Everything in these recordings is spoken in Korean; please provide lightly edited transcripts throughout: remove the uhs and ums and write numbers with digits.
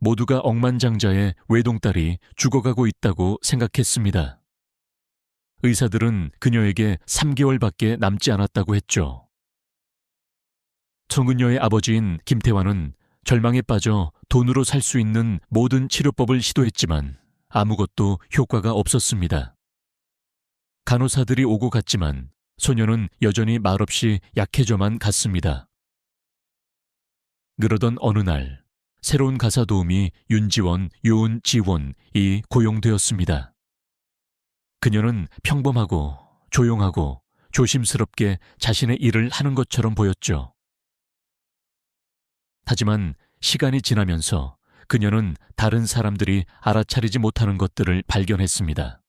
모두가 억만장자의 외동딸이 죽어가고 있다고 생각했습니다. 의사들은 그녀에게 3개월밖에 남지 않았다고 했죠. 정은여의 아버지인 김태환은 절망에 빠져 돈으로 살 수 있는 모든 치료법을 시도했지만 아무것도 효과가 없었습니다. 간호사들이 오고 갔지만 소녀는 여전히 말없이 약해져만 갔습니다. 그러던 어느 날 새로운 가사 도우미 윤지원, 윤지원이 고용되었습니다. 그녀는 평범하고 조용하고 조심스럽게 자신의 일을 하는 것처럼 보였죠. 하지만 시간이 지나면서 그녀는 다른 사람들이 알아차리지 못하는 것들을 발견했습니다.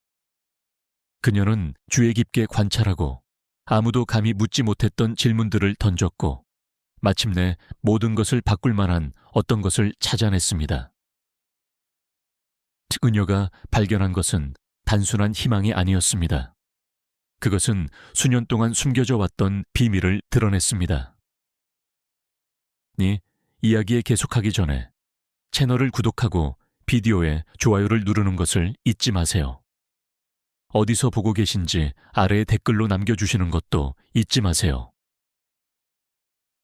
그녀는 주의 깊게 관찰하고 아무도 감히 묻지 못했던 질문들을 던졌고 마침내 모든 것을 바꿀 만한 어떤 것을 찾아냈습니다. 그녀가 발견한 것은 단순한 희망이 아니었습니다. 그것은 수년 동안 숨겨져 왔던 비밀을 드러냈습니다. 이야기에 계속하기 전에 채널을 구독하고 비디오에 좋아요를 누르는 것을 잊지 마세요. 어디서 보고 계신지 아래에 댓글로 남겨주시는 것도 잊지 마세요.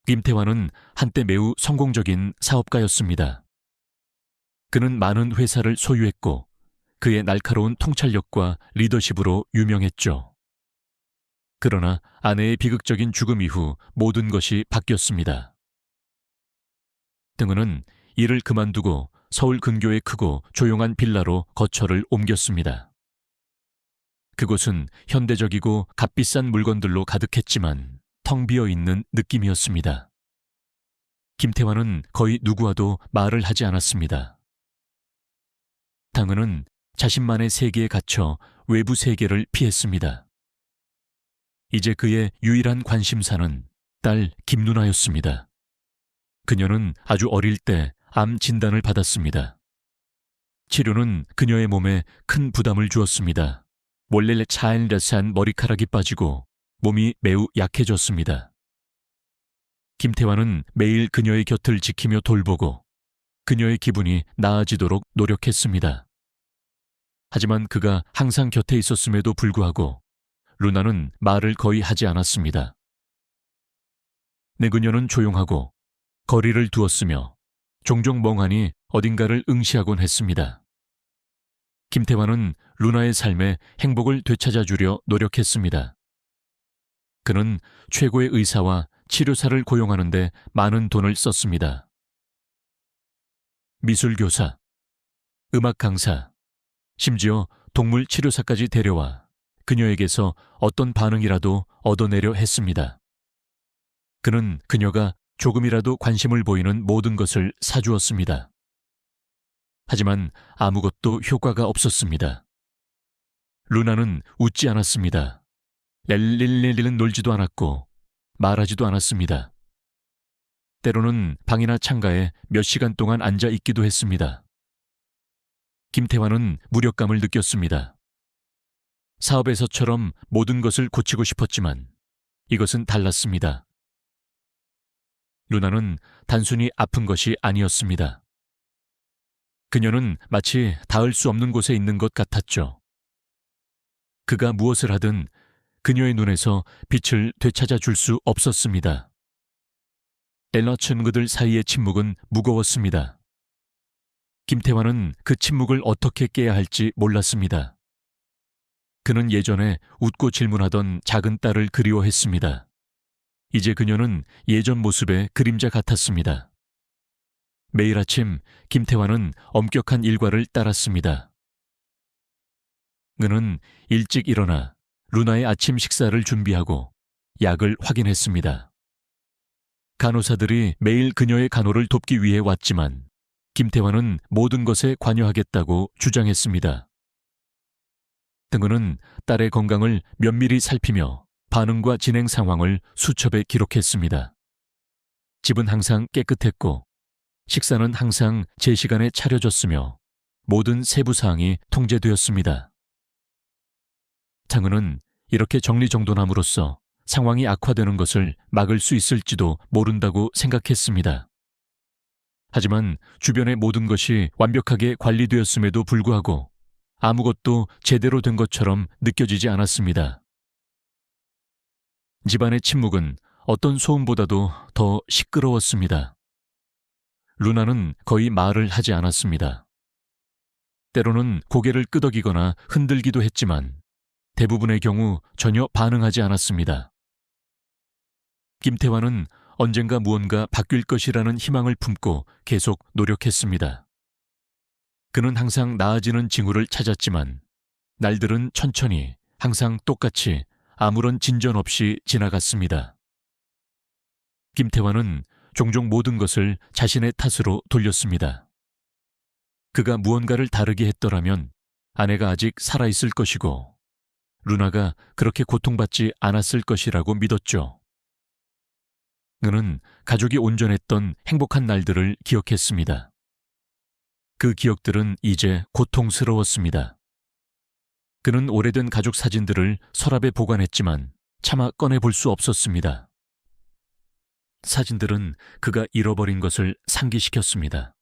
김태환은 한때 매우 성공적인 사업가였습니다. 그는 많은 회사를 소유했고 그의 날카로운 통찰력과 리더십으로 유명했죠. 그러나 아내의 비극적인 죽음 이후 모든 것이 바뀌었습니다. 등은은 일을 그만두고 서울 근교의 크고 조용한 빌라로 거처를 옮겼습니다. 그곳은 현대적이고 값비싼 물건들로 가득했지만 텅 비어 있는 느낌이었습니다. 김태환은 거의 누구와도 말을 하지 않았습니다. 당은은 자신만의 세계에 갇혀 외부 세계를 피했습니다. 이제 그의 유일한 관심사는 딸 김누나였습니다. 그녀는 아주 어릴 때 암 진단을 받았습니다. 치료는 그녀의 몸에 큰 부담을 주었습니다. 원래 자연스한 머리카락이 빠지고 몸이 매우 약해졌습니다. 김태환은 매일 그녀의 곁을 지키며 돌보고 그녀의 기분이 나아지도록 노력했습니다. 하지만 그가 항상 곁에 있었음에도 불구하고 루나는 말을 거의 하지 않았습니다. 그녀는 조용하고 거리를 두었으며 종종 멍하니 어딘가를 응시하곤 했습니다. 김태환은 루나의 삶에 행복을 되찾아주려 노력했습니다. 그는 최고의 의사와 치료사를 고용하는 데 많은 돈을 썼습니다. 미술교사, 음악 강사, 심지어 동물 치료사까지 데려와 그녀에게서 어떤 반응이라도 얻어내려 했습니다. 그는 그녀가 조금이라도 관심을 보이는 모든 것을 사주었습니다. 하지만 아무것도 효과가 없었습니다. 루나는 웃지 않았습니다. 렐릴렐릴은 놀지도 않았고 말하지도 않았습니다. 때로는 방이나 창가에 몇 시간 동안 앉아 있기도 했습니다. 김태환은 무력감을 느꼈습니다. 사업에서처럼 모든 것을 고치고 싶었지만 이것은 달랐습니다. 루나는 단순히 아픈 것이 아니었습니다. 그녀는 마치 닿을 수 없는 곳에 있는 것 같았죠. 그가 무엇을 하든 그녀의 눈에서 빛을 되찾아 줄 수 없었습니다. 엘러춘 그들 사이의 침묵은 무거웠습니다. 김태환은 그 침묵을 어떻게 깨야 할지 몰랐습니다. 그는 예전에 웃고 질문하던 작은 딸을 그리워했습니다. 이제 그녀는 예전 모습의 그림자 같았습니다. 매일 아침 김태환은 엄격한 일과를 따랐습니다. 그는 일찍 일어나 루나의 아침 식사를 준비하고 약을 확인했습니다. 간호사들이 매일 그녀의 간호를 돕기 위해 왔지만 김태환은 모든 것에 관여하겠다고 주장했습니다. 등은은 딸의 건강을 면밀히 살피며 반응과 진행 상황을 수첩에 기록했습니다. 집은 항상 깨끗했고 식사는 항상 제 시간에 차려졌으며 모든 세부 사항이 통제되었습니다. 장은은 이렇게 정리정돈함으로써 상황이 악화되는 것을 막을 수 있을지도 모른다고 생각했습니다. 하지만 주변의 모든 것이 완벽하게 관리되었음에도 불구하고 아무것도 제대로 된 것처럼 느껴지지 않았습니다. 집안의 침묵은 어떤 소음보다도 더 시끄러웠습니다. 루나는 거의 말을 하지 않았습니다. 때로는 고개를 끄덕이거나 흔들기도 했지만 대부분의 경우 전혀 반응하지 않았습니다. 김태환은 언젠가 무언가 바뀔 것이라는 희망을 품고 계속 노력했습니다. 그는 항상 나아지는 징후를 찾았지만 날들은 천천히 항상 똑같이 아무런 진전 없이 지나갔습니다. 김태환은 종종 모든 것을 자신의 탓으로 돌렸습니다. 그가 무언가를 다르게 했더라면 아내가 아직 살아있을 것이고 루나가 그렇게 고통받지 않았을 것이라고 믿었죠. 그는 가족이 온전했던 행복한 날들을 기억했습니다. 그 기억들은 이제 고통스러웠습니다. 그는 오래된 가족 사진들을 서랍에 보관했지만 차마 꺼내볼 수 없었습니다. 사진들은 그가 잃어버린 것을 상기시켰습니다.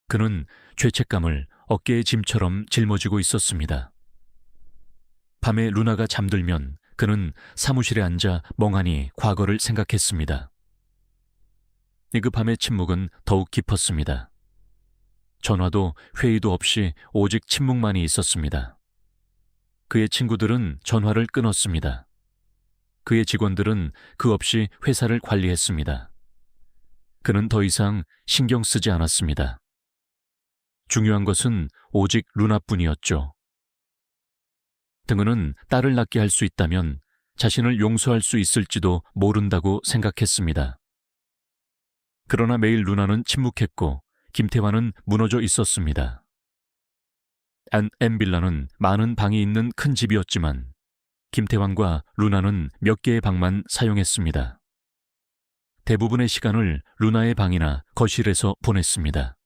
그는 죄책감을 어깨의 짐처럼 짊어지고 있었습니다. 밤에 루나가 잠들면 그는 사무실에 앉아 멍하니 과거를 생각했습니다. 그 밤의 침묵은 더욱 깊었습니다. 전화도 회의도 없이 오직 침묵만이 있었습니다. 그의 친구들은 전화를 끊었습니다. 그의 직원들은 그 없이 회사를 관리했습니다. 그는 더 이상 신경 쓰지 않았습니다. 중요한 것은 오직 루나뿐이었죠. 등은은 딸을 낳게 할 수 있다면 자신을 용서할 수 있을지도 모른다고 생각했습니다. 그러나 매일 루나는 침묵했고 김태환은 무너져 있었습니다. 엠빌라는 많은 방이 있는 큰 집이었지만 김태환과 루나는 몇 개의 방만 사용했습니다. 대부분의 시간을 루나의 방이나 거실에서 보냈습니다.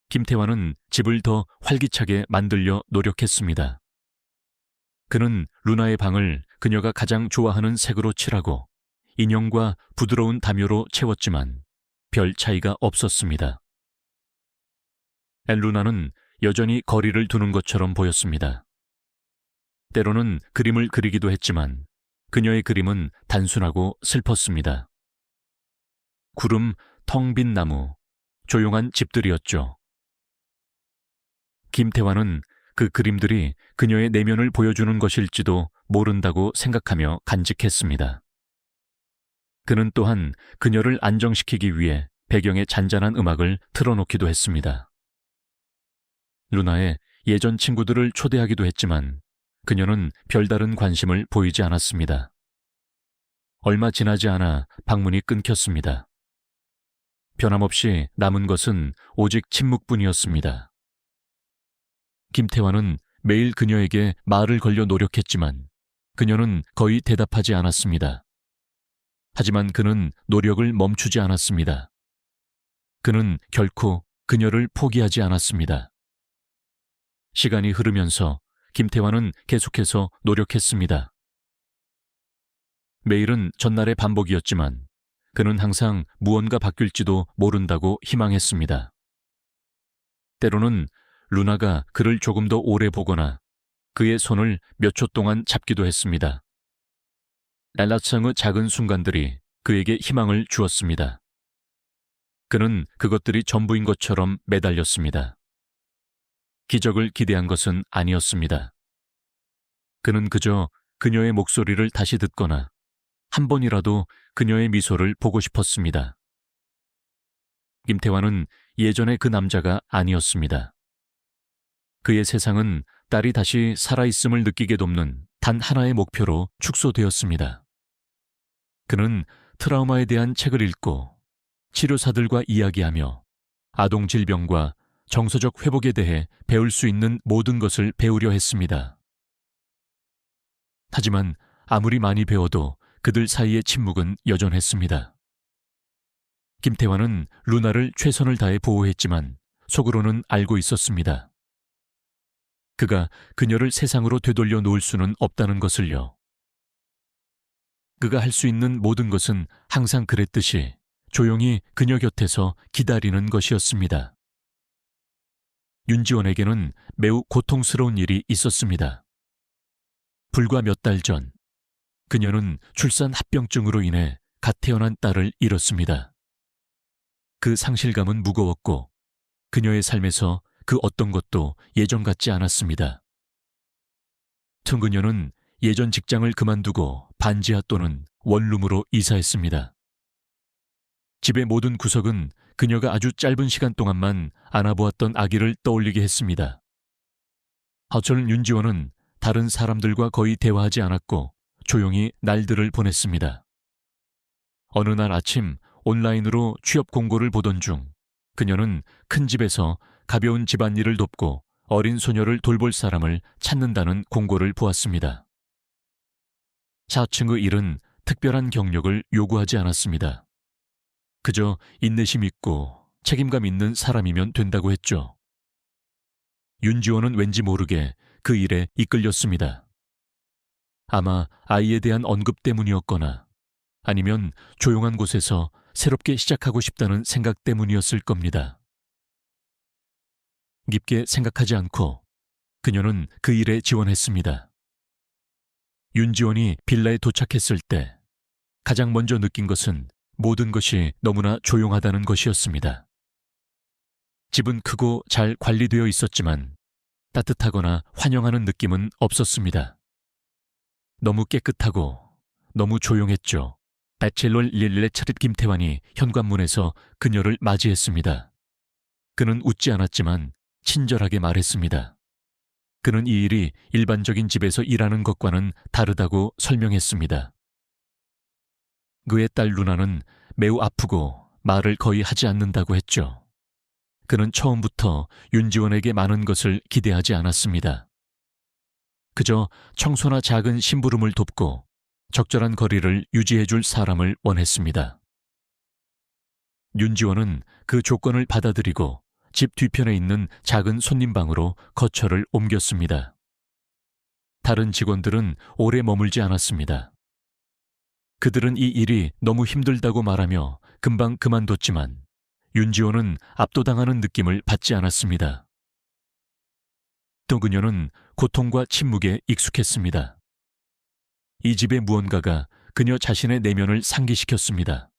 김태환은 집을 더 활기차게 만들려 노력했습니다. 그는 루나의 방을 그녀가 가장 좋아하는 색으로 칠하고 인형과 부드러운 담요로 채웠지만 별 차이가 없었습니다. 루나는 여전히 거리를 두는 것처럼 보였습니다. 때로는 그림을 그리기도 했지만 그녀의 그림은 단순하고 슬펐습니다. 구름, 텅 빈 나무, 조용한 집들이었죠. 김태환은 그 그림들이 그녀의 내면을 보여주는 것일지도 모른다고 생각하며 간직했습니다. 그는 또한 그녀를 안정시키기 위해 배경에 잔잔한 음악을 틀어놓기도 했습니다. 루나의 예전 친구들을 초대하기도 했지만 그녀는 별다른 관심을 보이지 않았습니다. 얼마 지나지 않아 방문이 끊겼습니다. 변함없이 남은 것은 오직 침묵뿐이었습니다. 김태환은 매일 그녀에게 말을 걸려 노력했지만 그녀는 거의 대답하지 않았습니다. 하지만 그는 노력을 멈추지 않았습니다. 그는 결코 그녀를 포기하지 않았습니다. 시간이 흐르면서 김태환은 계속해서 노력했습니다. 매일은 전날의 반복이었지만 그는 항상 무언가 바뀔지도 모른다고 희망했습니다. 때로는 루나가 그를 조금 더 오래 보거나 그의 손을 몇 초 동안 잡기도 했습니다. 랄라창의 작은 순간들이 그에게 희망을 주었습니다. 그는 그것들이 전부인 것처럼 매달렸습니다. 기적을 기대한 것은 아니었습니다. 그는 그저 그녀의 목소리를 다시 듣거나 한 번이라도 그녀의 미소를 보고 싶었습니다. 김태환은 예전의 그 남자가 아니었습니다. 그의 세상은 딸이 다시 살아있음을 느끼게 돕는 단 하나의 목표로 축소되었습니다. 그는 트라우마에 대한 책을 읽고 치료사들과 이야기하며 아동 질병과 정서적 회복에 대해 배울 수 있는 모든 것을 배우려 했습니다. 하지만 아무리 많이 배워도 그들 사이의 침묵은 여전했습니다. 김태환은 루나를 최선을 다해 보호했지만 속으로는 알고 있었습니다. 그가 그녀를 세상으로 되돌려 놓을 수는 없다는 것을요. 그가 할 수 있는 모든 것은 항상 그랬듯이 조용히 그녀 곁에서 기다리는 것이었습니다. 윤지원에게는 매우 고통스러운 일이 있었습니다. 불과 몇 달 전, 그녀는 출산 합병증으로 인해 갓 태어난 딸을 잃었습니다. 그 상실감은 무거웠고 그녀의 삶에서 그 어떤 것도 예전 같지 않았습니다. 튼 그녀는 예전 직장을 그만두고 반지하 또는 원룸으로 이사했습니다. 집의 모든 구석은 그녀가 아주 짧은 시간 동안만 안아보았던 아기를 떠올리게 했습니다. 하지만 윤지원은 다른 사람들과 거의 대화하지 않았고 조용히 날들을 보냈습니다. 어느 날 아침 온라인으로 취업 공고를 보던 중 그녀는 큰 집에서 가벼운 집안일을 돕고 어린 소녀를 돌볼 사람을 찾는다는 공고를 보았습니다. 자칭의 일은 특별한 경력을 요구하지 않았습니다. 그저 인내심 있고 책임감 있는 사람이면 된다고 했죠. 윤지원은 왠지 모르게 그 일에 이끌렸습니다. 아마 아이에 대한 언급 때문이었거나 아니면 조용한 곳에서 새롭게 시작하고 싶다는 생각 때문이었을 겁니다. 깊게 생각하지 않고 그녀는 그 일에 지원했습니다. 윤지원이 빌라에 도착했을 때 가장 먼저 느낀 것은 모든 것이 너무나 조용하다는 것이었습니다. 집은 크고 잘 관리되어 있었지만 따뜻하거나 환영하는 느낌은 없었습니다. 너무 깨끗하고 너무 조용했죠. 배첼러 릴레 차릿 김태환이 현관문에서 그녀를 맞이했습니다. 그는 웃지 않았지만 친절하게 말했습니다. 그는 이 일이 일반적인 집에서 일하는 것과는 다르다고 설명했습니다. 그의 딸 루나는 매우 아프고 말을 거의 하지 않는다고 했죠. 그는 처음부터 윤지원에게 많은 것을 기대하지 않았습니다. 그저 청소나 작은 심부름을 돕고 적절한 거리를 유지해줄 사람을 원했습니다. 윤지원은 그 조건을 받아들이고 집 뒤편에 있는 작은 손님방으로 거처를 옮겼습니다. 다른 직원들은 오래 머물지 않았습니다. 그들은 이 일이 너무 힘들다고 말하며 금방 그만뒀지만 윤지원은 압도당하는 느낌을 받지 않았습니다. 또 그녀는 고통과 침묵에 익숙했습니다. 이 집의 무언가가 그녀 자신의 내면을 상기시켰습니다.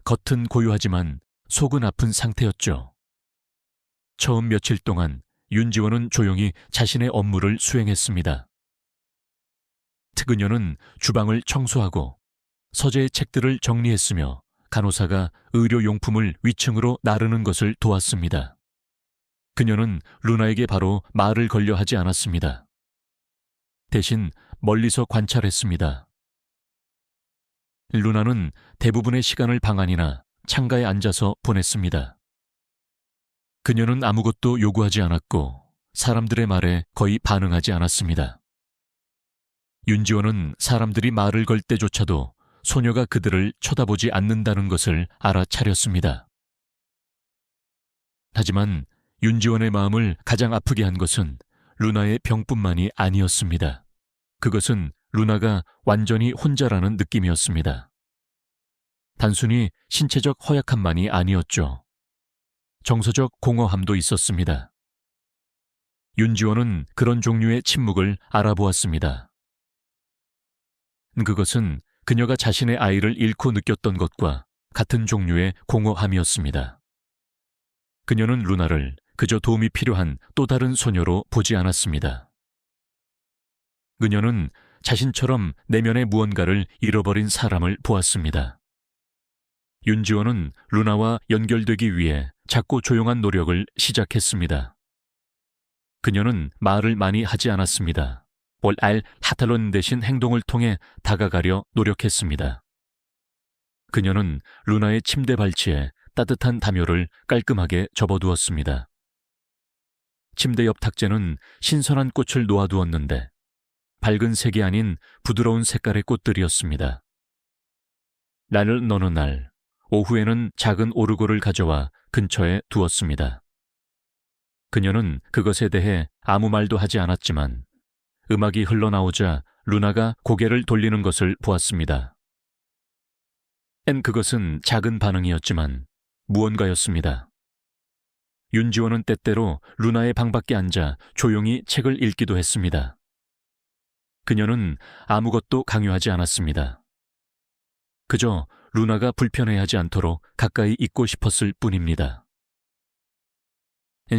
겉은 고요하지만 속은 아픈 상태였죠. 처음 며칠 동안 윤지원은 조용히 자신의 업무를 수행했습니다. 그녀는 주방을 청소하고 서재의 책들을 정리했으며 간호사가 의료용품을 위층으로 나르는 것을 도왔습니다. 그녀는 루나에게 바로 말을 걸려 하지 않았습니다. 대신 멀리서 관찰했습니다. 루나는 대부분의 시간을 방 안이나 창가에 앉아서 보냈습니다. 그녀는 아무것도 요구하지 않았고 사람들의 말에 거의 반응하지 않았습니다. 윤지원은 사람들이 말을 걸 때조차도 소녀가 그들을 쳐다보지 않는다는 것을 알아차렸습니다. 하지만 윤지원의 마음을 가장 아프게 한 것은 루나의 병뿐만이 아니었습니다. 그것은 루나가 완전히 혼자라는 느낌이었습니다. 단순히 신체적 허약함만이 아니었죠. 정서적 공허함도 있었습니다. 윤지원은 그런 종류의 침묵을 알아보았습니다. 그것은 그녀가 자신의 아이를 잃고 느꼈던 것과 같은 종류의 공허함이었습니다. 그녀는 루나를 그저 도움이 필요한 또 다른 소녀로 보지 않았습니다. 그녀는 자신처럼 내면의 무언가를 잃어버린 사람을 보았습니다. 윤지원은 루나와 연결되기 위해 작고 조용한 노력을 시작했습니다. 그녀는 말을 많이 하지 않았습니다. 알 하탈론 대신 행동을 통해 다가가려 노력했습니다. 그녀는 루나의 침대 발치에 따뜻한 담요를 깔끔하게 접어두었습니다. 침대 옆 탁재는 신선한 꽃을 놓아두었는데 밝은 색이 아닌 부드러운 색깔의 꽃들이었습니다. 날을 너는 날, 오후에는 작은 오르골을 가져와 근처에 두었습니다. 그녀는 그것에 대해 아무 말도 하지 않았지만 음악이 흘러나오자 루나가 고개를 돌리는 것을 보았습니다. 그것은 작은 반응이었지만 무언가였습니다. 윤지원은 때때로 루나의 방 밖에 앉아 조용히 책을 읽기도 했습니다. 그녀는 아무것도 강요하지 않았습니다. 그저 루나가 불편해하지 않도록 가까이 있고 싶었을 뿐입니다.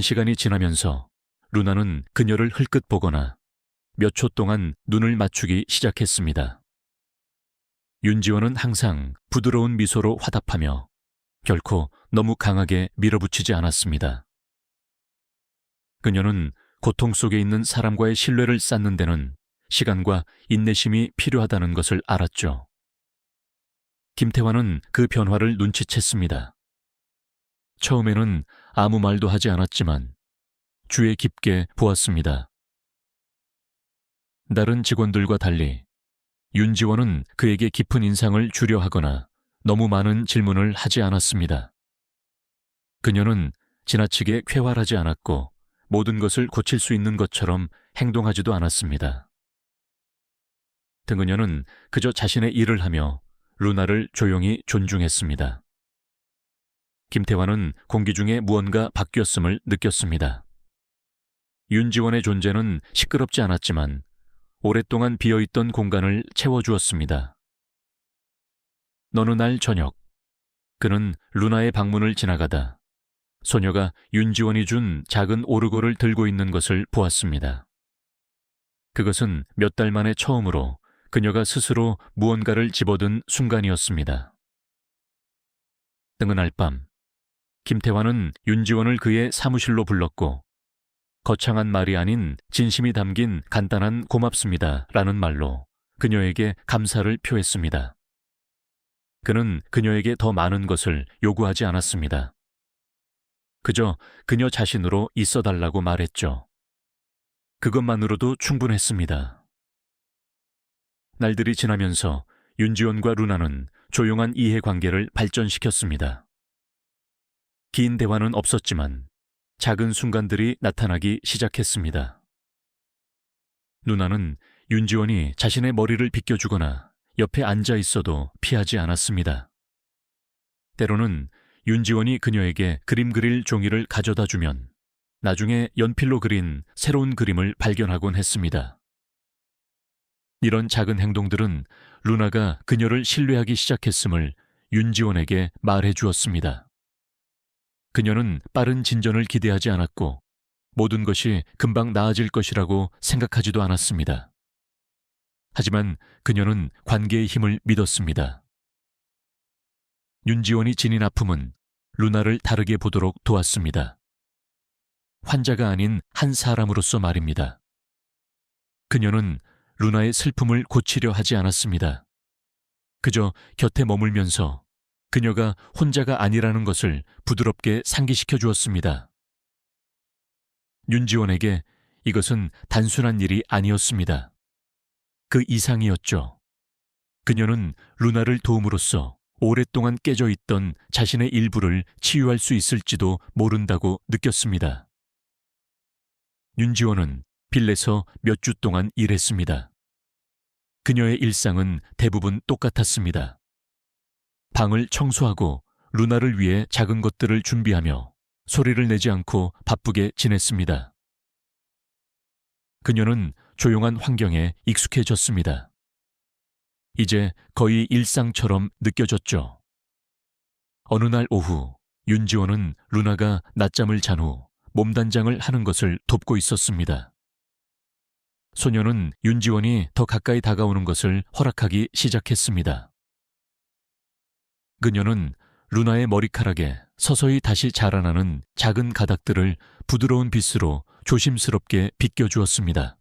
시간이 지나면서 루나는 그녀를 흘끗 보거나 몇 초 동안 눈을 맞추기 시작했습니다. 윤지원은 항상 부드러운 미소로 화답하며 결코 너무 강하게 밀어붙이지 않았습니다. 그녀는 고통 속에 있는 사람과의 신뢰를 쌓는 데는 시간과 인내심이 필요하다는 것을 알았죠. 김태환은 그 변화를 눈치챘습니다. 처음에는 아무 말도 하지 않았지만 주의 깊게 보았습니다. 다른 직원들과 달리 윤지원은 그에게 깊은 인상을 주려 하거나 너무 많은 질문을 하지 않았습니다. 그녀는 지나치게 쾌활하지 않았고 모든 것을 고칠 수 있는 것처럼 행동하지도 않았습니다. 그녀는 그저 자신의 일을 하며 루나를 조용히 존중했습니다. 김태환은 공기 중에 무언가 바뀌었음을 느꼈습니다. 윤지원의 존재는 시끄럽지 않았지만 오랫동안 비어있던 공간을 채워주었습니다. 어느 날 저녁, 그는 루나의 방문을 지나가다 소녀가 윤지원이 준 작은 오르골을 들고 있는 것을 보았습니다. 그것은 몇 달 만에 처음으로 그녀가 스스로 무언가를 집어든 순간이었습니다. 그날 밤, 김태환은 윤지원을 그의 사무실로 불렀고 거창한 말이 아닌 진심이 담긴 간단한 고맙습니다 라는 말로 그녀에게 감사를 표했습니다. 그는 그녀에게 더 많은 것을 요구하지 않았습니다. 그저 그녀 자신으로 있어달라고 말했죠. 그것만으로도 충분했습니다. 날들이 지나면서 윤지원과 루나는 조용한 이해관계를 발전시켰습니다. 긴 대화는 없었지만 작은 순간들이 나타나기 시작했습니다. 누나는 윤지원이 자신의 머리를 빗겨주거나 옆에 앉아 있어도 피하지 않았습니다. 때로는 윤지원이 그녀에게 그림 그릴 종이를 가져다 주면 나중에 연필로 그린 새로운 그림을 발견하곤 했습니다. 이런 작은 행동들은 루나가 그녀를 신뢰하기 시작했음을 윤지원에게 말해 주었습니다. 그녀는 빠른 진전을 기대하지 않았고 모든 것이 금방 나아질 것이라고 생각하지도 않았습니다. 하지만 그녀는 관계의 힘을 믿었습니다. 윤지원이 지닌 아픔은 루나를 다르게 보도록 도왔습니다. 환자가 아닌 한 사람으로서 말입니다. 그녀는 루나의 슬픔을 고치려 하지 않았습니다. 그저 곁에 머물면서 그녀가 혼자가 아니라는 것을 부드럽게 상기시켜 주었습니다. 윤지원에게 이것은 단순한 일이 아니었습니다. 그 이상이었죠. 그녀는 루나를 도움으로써 오랫동안 깨져 있던 자신의 일부를 치유할 수 있을지도 모른다고 느꼈습니다. 윤지원은 빌레서 몇 주 동안 일했습니다. 그녀의 일상은 대부분 똑같았습니다. 방을 청소하고 루나를 위해 작은 것들을 준비하며 소리를 내지 않고 바쁘게 지냈습니다. 그녀는 조용한 환경에 익숙해졌습니다. 이제 거의 일상처럼 느껴졌죠. 어느 날 오후 윤지원은 루나가 낮잠을 잔 후 몸단장을 하는 것을 돕고 있었습니다. 소녀는 윤지원이 더 가까이 다가오는 것을 허락하기 시작했습니다. 그녀는 루나의 머리카락에 서서히 다시 자라나는 작은 가닥들을 부드러운 빗으로 조심스럽게 빗겨주었습니다.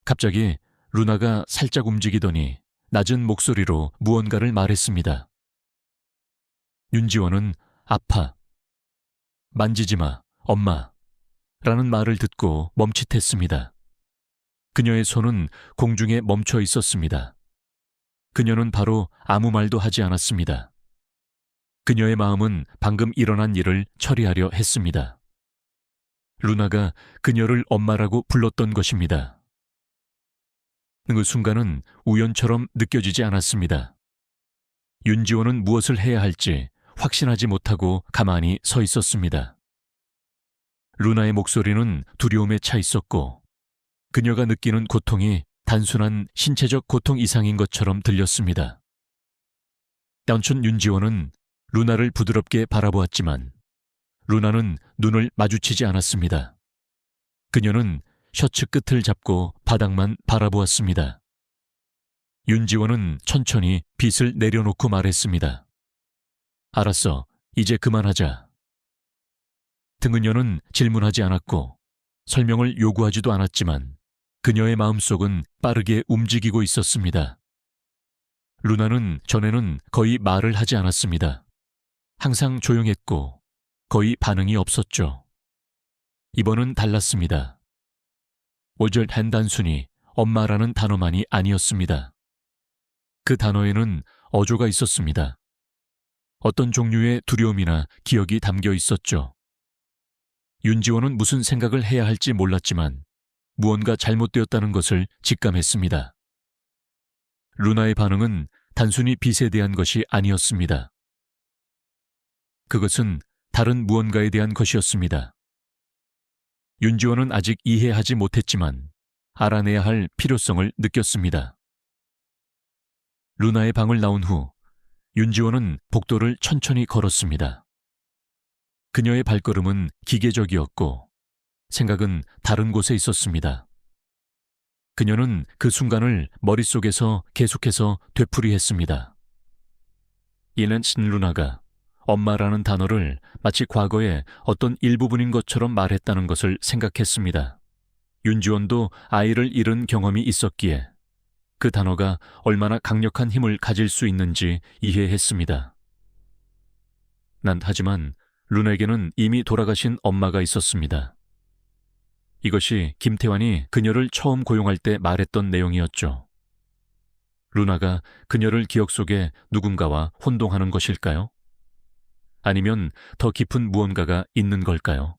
갑자기 루나가 살짝 움직이더니 낮은 목소리로 무언가를 말했습니다. 윤지원은 아파. 만지지 마, 엄마. 라는 말을 듣고 멈칫했습니다. 그녀의 손은 공중에 멈춰 있었습니다. 그녀는 바로 아무 말도 하지 않았습니다. 그녀의 마음은 방금 일어난 일을 처리하려 했습니다. 루나가 그녀를 엄마라고 불렀던 것입니다. 그 순간은 우연처럼 느껴지지 않았습니다. 윤지원은 무엇을 해야 할지 확신하지 못하고 가만히 서 있었습니다. 루나의 목소리는 두려움에 차 있었고 그녀가 느끼는 고통이 단순한 신체적 고통 이상인 것처럼 들렸습니다. 단춘 윤지원은 루나를 부드럽게 바라보았지만 루나는 눈을 마주치지 않았습니다. 그녀는 셔츠 끝을 잡고 바닥만 바라보았습니다. 윤지원은 천천히 빗을 내려놓고 말했습니다. 알았어, 이제 그만하자. 등은여는 질문하지 않았고 설명을 요구하지도 않았지만 그녀의 마음속은 빠르게 움직이고 있었습니다. 루나는 전에는 거의 말을 하지 않았습니다. 항상 조용했고 거의 반응이 없었죠. 이번은 달랐습니다. 오절 한 단순히 엄마라는 단어만이 아니었습니다. 그 단어에는 어조가 있었습니다. 어떤 종류의 두려움이나 기억이 담겨 있었죠. 윤지원은 무슨 생각을 해야 할지 몰랐지만 무언가 잘못되었다는 것을 직감했습니다. 루나의 반응은 단순히 빚에 대한 것이 아니었습니다. 그것은 다른 무언가에 대한 것이었습니다. 윤지원은 아직 이해하지 못했지만 알아내야 할 필요성을 느꼈습니다. 루나의 방을 나온 후 윤지원은 복도를 천천히 걸었습니다. 그녀의 발걸음은 기계적이었고 생각은 다른 곳에 있었습니다. 그녀는 그 순간을 머릿속에서 계속해서 되풀이했습니다. 이는 루나가 엄마라는 단어를 마치 과거의 어떤 일부분인 것처럼 말했다는 것을 생각했습니다. 윤지원도 아이를 잃은 경험이 있었기에 그 단어가 얼마나 강력한 힘을 가질 수 있는지 이해했습니다. 하지만 루나에게는 이미 돌아가신 엄마가 있었습니다. 이것이 김태환이 그녀를 처음 고용할 때 말했던 내용이었죠. 루나가 그녀를 기억 속에 누군가와 혼동하는 것일까요? 아니면 더 깊은 무언가가 있는 걸까요?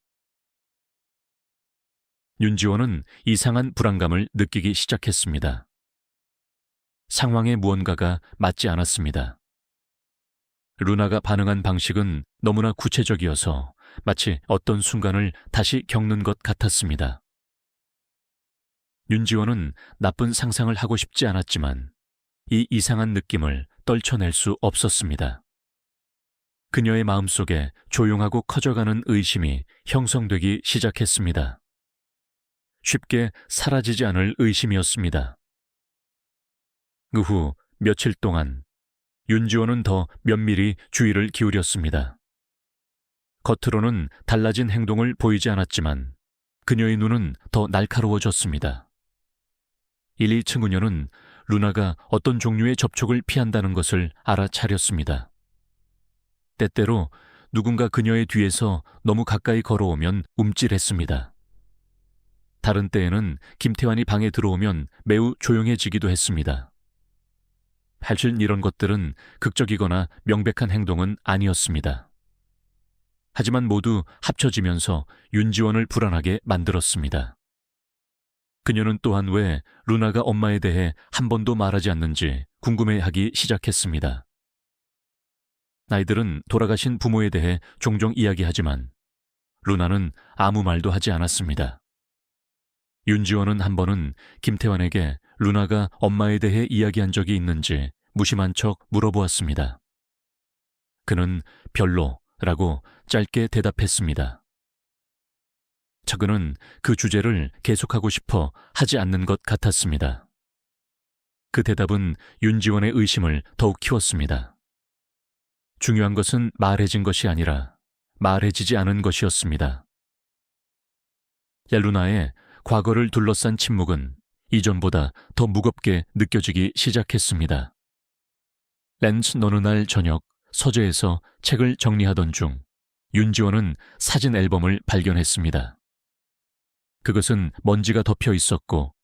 윤지원은 이상한 불안감을 느끼기 시작했습니다. 상황에 무언가가 맞지 않았습니다. 루나가 반응한 방식은 너무나 구체적이어서 마치 어떤 순간을 다시 겪는 것 같았습니다. 윤지원은 나쁜 상상을 하고 싶지 않았지만 이 이상한 느낌을 떨쳐낼 수 없었습니다. 그녀의 마음속에 조용하고 커져가는 의심이 형성되기 시작했습니다. 쉽게 사라지지 않을 의심이었습니다. 그 후 며칠 동안 윤지원은 더 면밀히 주의를 기울였습니다. 겉으로는 달라진 행동을 보이지 않았지만 그녀의 눈은 더 날카로워졌습니다. 1, 2층 그녀는 루나가 어떤 종류의 접촉을 피한다는 것을 알아차렸습니다. 때때로 누군가 그녀의 뒤에서 너무 가까이 걸어오면 움찔했습니다. 다른 때에는 김태환이 방에 들어오면 매우 조용해지기도 했습니다. 사실 이런 것들은 극적이거나 명백한 행동은 아니었습니다. 하지만 모두 합쳐지면서 윤지원을 불안하게 만들었습니다. 그녀는 또한 왜 루나가 엄마에 대해 한 번도 말하지 않는지 궁금해하기 시작했습니다. 아이들은 돌아가신 부모에 대해 종종 이야기하지만 루나는 아무 말도 하지 않았습니다. 윤지원은 한 번은 김태환에게 루나가 엄마에 대해 이야기한 적이 있는지 무심한 척 물어보았습니다. 그는 별로라고 짧게 대답했습니다. 그는 그 주제를 계속하고 싶어 하지 않는 것 같았습니다. 그 대답은 윤지원의 의심을 더욱 키웠습니다. 중요한 것은 말해진 것이 아니라 말해지지 않은 것이었습니다. 루나의 과거를 둘러싼 침묵은 이전보다 더 무겁게 느껴지기 시작했습니다. 렌츠 어느 날 저녁 서재에서 책을 정리하던 중 윤지원은 사진 앨범을 발견했습니다. 그것은 먼지가 덮여 있었고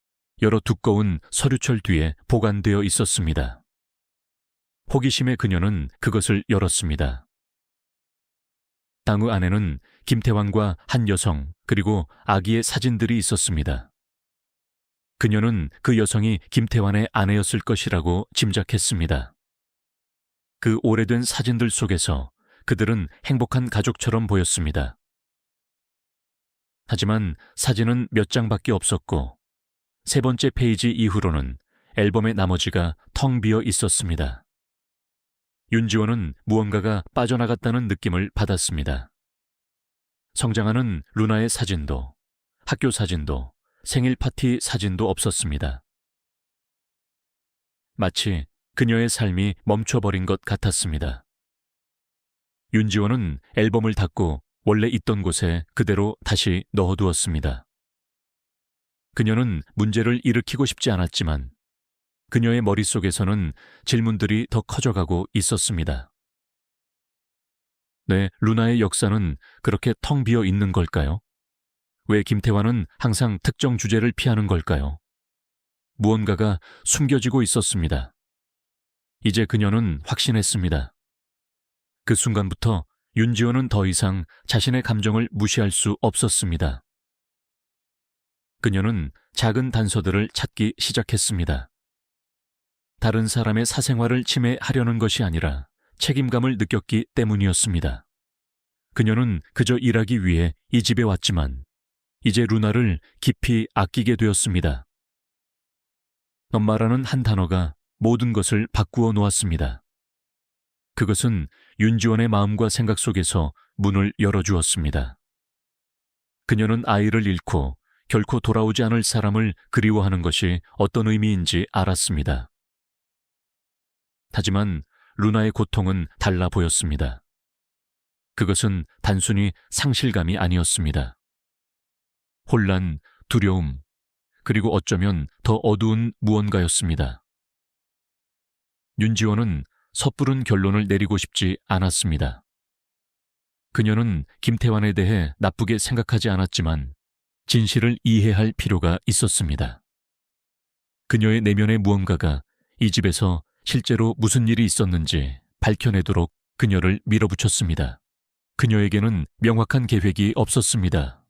여러 두꺼운 서류철 뒤에 보관되어 있었습니다. 호기심에 그녀는 그것을 열었습니다. 당의 안에는 김태환과 한 여성 그리고 아기의 사진들이 있었습니다. 그녀는 그 여성이 김태환의 아내였을 것이라고 짐작했습니다. 그 오래된 사진들 속에서 그들은 행복한 가족처럼 보였습니다. 하지만 사진은 몇 장밖에 없었고 3번째 페이지 이후로는 앨범의 나머지가 텅 비어 있었습니다. 윤지원은 무언가가 빠져나갔다는 느낌을 받았습니다. 성장하는 루나의 사진도, 학교 사진도, 생일 파티 사진도 없었습니다. 마치 그녀의 삶이 멈춰버린 것 같았습니다. 윤지원은 앨범을 닫고 원래 있던 곳에 그대로 다시 넣어두었습니다. 그녀는 문제를 일으키고 싶지 않았지만 그녀의 머릿속에서는 질문들이 더 커져가고 있었습니다. 네, 루나의 역사는 그렇게 텅 비어 있는 걸까요? 왜 김태환은 항상 특정 주제를 피하는 걸까요? 무언가가 숨겨지고 있었습니다. 이제 그녀는 확신했습니다. 그 순간부터 윤지원은 더 이상 자신의 감정을 무시할 수 없었습니다. 그녀는 작은 단서들을 찾기 시작했습니다. 다른 사람의 사생활을 침해하려는 것이 아니라 책임감을 느꼈기 때문이었습니다. 그녀는 그저 일하기 위해 이 집에 왔지만 이제 루나를 깊이 아끼게 되었습니다. 엄마라는 한 단어가 모든 것을 바꾸어 놓았습니다. 그것은 윤지원의 마음과 생각 속에서 문을 열어주었습니다. 그녀는 아이를 잃고 결코 돌아오지 않을 사람을 그리워하는 것이 어떤 의미인지 알았습니다. 하지만 루나의 고통은 달라 보였습니다. 그것은 단순히 상실감이 아니었습니다. 혼란, 두려움, 그리고 어쩌면 더 어두운 무언가였습니다. 윤지원은 섣부른 결론을 내리고 싶지 않았습니다. 그녀는 김태환에 대해 나쁘게 생각하지 않았지만 진실을 이해할 필요가 있었습니다. 그녀의 내면의 무언가가 이 집에서 실제로 무슨 일이 있었는지 밝혀내도록 그녀를 밀어붙였습니다. 그녀에게는 명확한 계획이 없었습니다.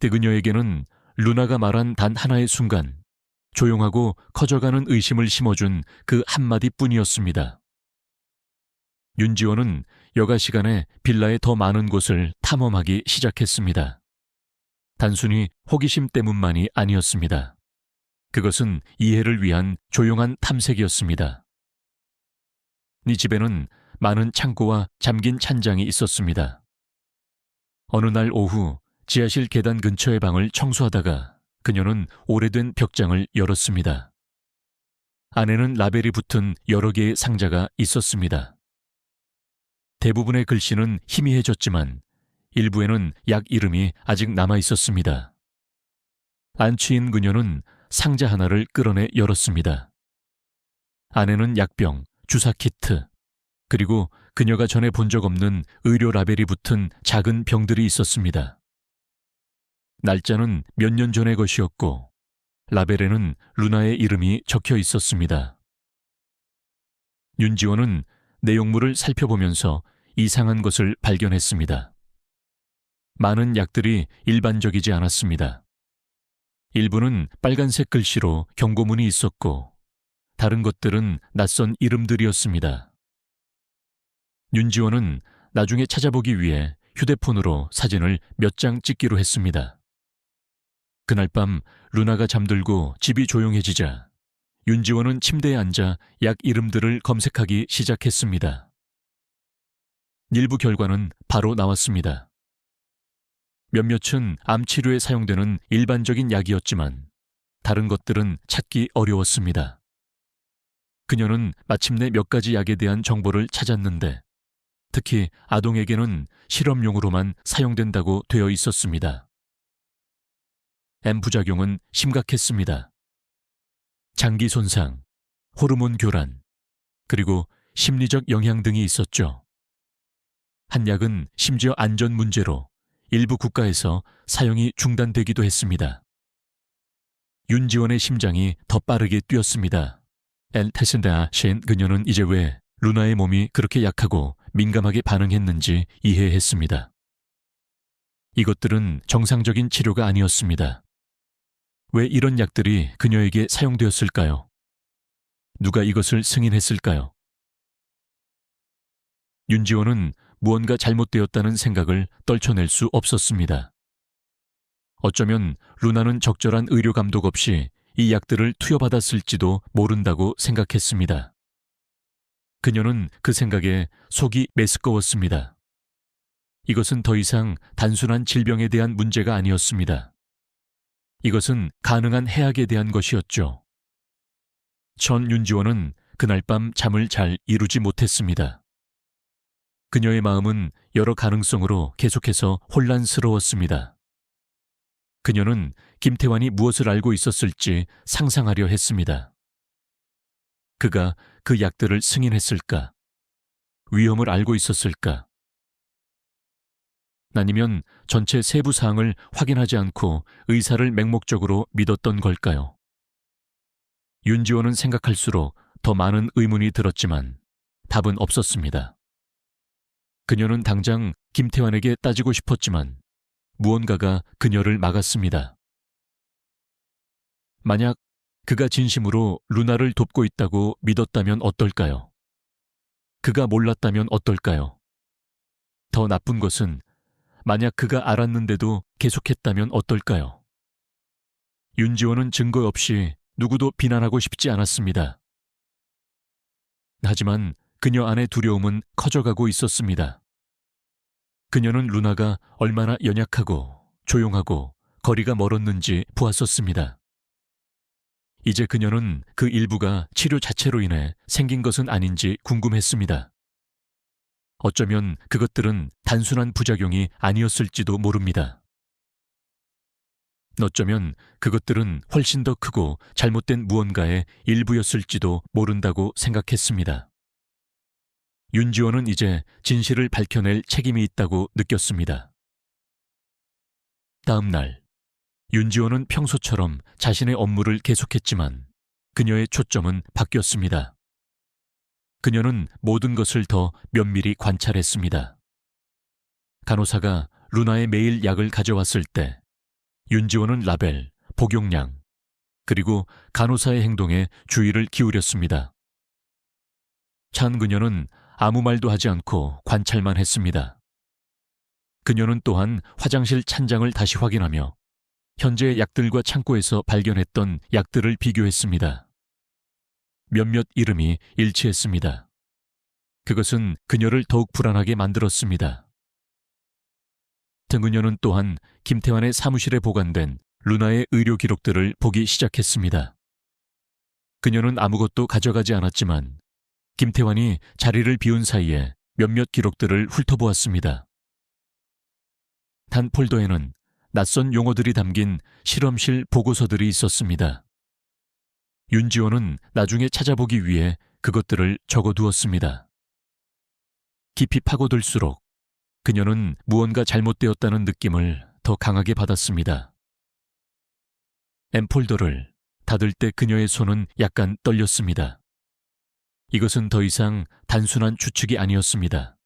그녀에게는 루나가 말한 단 하나의 순간, 조용하고 커져가는 의심을 심어준 그 한마디뿐이었습니다. 윤지원은 여가 시간에 빌라의 더 많은 곳을 탐험하기 시작했습니다. 단순히 호기심 때문만이 아니었습니다. 그것은 이해를 위한 조용한 탐색이었습니다. 이 집에는 많은 창고와 잠긴 찬장이 있었습니다. 어느 날 오후 지하실 계단 근처의 방을 청소하다가 그녀는 오래된 벽장을 열었습니다. 안에는 라벨이 붙은 여러 개의 상자가 있었습니다. 대부분의 글씨는 희미해졌지만 일부에는 약 이름이 아직 남아 있었습니다. 안취인 그녀는 상자 하나를 끌어내 열었습니다. 안에는 약병, 주사 키트, 그리고 그녀가 전에 본 적 없는 의료 라벨이 붙은 작은 병들이 있었습니다. 날짜는 몇 년 전의 것이었고 라벨에는 루나의 이름이 적혀 있었습니다. 윤지원은 내용물을 살펴보면서 이상한 것을 발견했습니다. 많은 약들이 일반적이지 않았습니다. 일부는 빨간색 글씨로 경고문이 있었고 다른 것들은 낯선 이름들이었습니다. 윤지원은 나중에 찾아보기 위해 휴대폰으로 사진을 몇 장 찍기로 했습니다. 그날 밤 루나가 잠들고 집이 조용해지자 윤지원은 침대에 앉아 약 이름들을 검색하기 시작했습니다. 일부 결과는 바로 나왔습니다. 몇몇은 암 치료에 사용되는 일반적인 약이었지만 다른 것들은 찾기 어려웠습니다. 그녀는 마침내 몇 가지 약에 대한 정보를 찾았는데 특히 아동에게는 실험용으로만 사용된다고 되어 있었습니다. 암 부작용은 심각했습니다. 장기 손상, 호르몬 교란, 그리고 심리적 영향 등이 있었죠. 한 약은 심지어 안전 문제로 일부 국가에서 사용이 중단되기도 했습니다. 윤지원의 심장이 더 빠르게 뛰었습니다. 테슨다 셴 그녀는 이제 왜 루나의 몸이 그렇게 약하고 민감하게 반응했는지 이해했습니다. 이것들은 정상적인 치료가 아니었습니다. 왜 이런 약들이 그녀에게 사용되었을까요? 누가 이것을 승인했을까요? 윤지원은 무언가 잘못되었다는 생각을 떨쳐낼 수 없었습니다. 어쩌면 루나는 적절한 의료 감독 없이 이 약들을 투여받았을지도 모른다고 생각했습니다. 그녀는 그 생각에 속이 메스꺼웠습니다. 이것은 더 이상 단순한 질병에 대한 문제가 아니었습니다. 이것은 가능한 해악에 대한 것이었죠. 전 윤지원은 그날 밤 잠을 잘 이루지 못했습니다. 그녀의 마음은 여러 가능성으로 계속해서 혼란스러웠습니다. 그녀는 김태환이 무엇을 알고 있었을지 상상하려 했습니다. 그가 그 약들을 승인했을까? 위험을 알고 있었을까? 아니면 전체 세부 사항을 확인하지 않고 의사를 맹목적으로 믿었던 걸까요? 윤지원은 생각할수록 더 많은 의문이 들었지만 답은 없었습니다. 그녀는 당장 김태환에게 따지고 싶었지만 무언가가 그녀를 막았습니다. 만약 그가 진심으로 루나를 돕고 있다고 믿었다면 어떨까요? 그가 몰랐다면 어떨까요? 더 나쁜 것은 만약 그가 알았는데도 계속했다면 어떨까요? 윤지원은 증거 없이 누구도 비난하고 싶지 않았습니다. 하지만 그녀 안의 두려움은 커져가고 있었습니다. 그녀는 루나가 얼마나 연약하고 조용하고 거리가 멀었는지 보았었습니다. 이제 그녀는 그 일부가 치료 자체로 인해 생긴 것은 아닌지 궁금했습니다. 어쩌면 그것들은 단순한 부작용이 아니었을지도 모릅니다. 어쩌면 그것들은 훨씬 더 크고 잘못된 무언가의 일부였을지도 모른다고 생각했습니다. 윤지원은 이제 진실을 밝혀낼 책임이 있다고 느꼈습니다. 다음 날, 윤지원은 평소처럼 자신의 업무를 계속했지만 그녀의 초점은 바뀌었습니다. 그녀는 모든 것을 더 면밀히 관찰했습니다. 간호사가 루나의 매일 약을 가져왔을 때 윤지원은 라벨, 복용량, 그리고 간호사의 행동에 주의를 기울였습니다. 찬 그녀는 아무 말도 하지 않고 관찰만 했습니다. 그녀는 또한 화장실 찬장을 다시 확인하며 현재의 약들과 창고에서 발견했던 약들을 비교했습니다. 몇몇 이름이 일치했습니다. 그것은 그녀를 더욱 불안하게 만들었습니다. 그녀는 또한 김태환의 사무실에 보관된 루나의 의료 기록들을 보기 시작했습니다. 그녀는 아무것도 가져가지 않았지만 김태환이 자리를 비운 사이에 몇몇 기록들을 훑어보았습니다. 단 폴더에는 낯선 용어들이 담긴 실험실 보고서들이 있었습니다. 윤지원은 나중에 찾아보기 위해 그것들을 적어두었습니다. 깊이 파고들수록 그녀는 무언가 잘못되었다는 느낌을 더 강하게 받았습니다. 엠폴더를 닫을 때 그녀의 손은 약간 떨렸습니다. 이것은 더 이상 단순한 추측이 아니었습니다.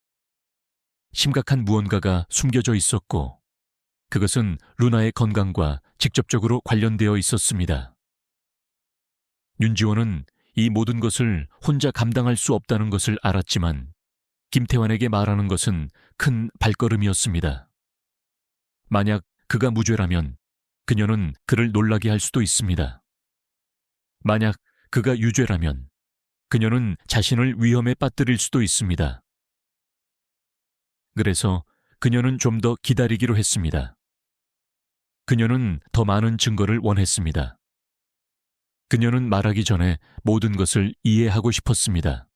심각한 무언가가 숨겨져 있었고 그것은 루나의 건강과 직접적으로 관련되어 있었습니다. 윤지원은 이 모든 것을 혼자 감당할 수 없다는 것을 알았지만 김태환에게 말하는 것은 큰 발걸음이었습니다. 만약 그가 무죄라면 그녀는 그를 놀라게 할 수도 있습니다. 만약 그가 유죄라면 그녀는 자신을 위험에 빠뜨릴 수도 있습니다. 그래서 그녀는 좀 더 기다리기로 했습니다. 그녀는 더 많은 증거를 원했습니다. 그녀는 말하기 전에 모든 것을 이해하고 싶었습니다.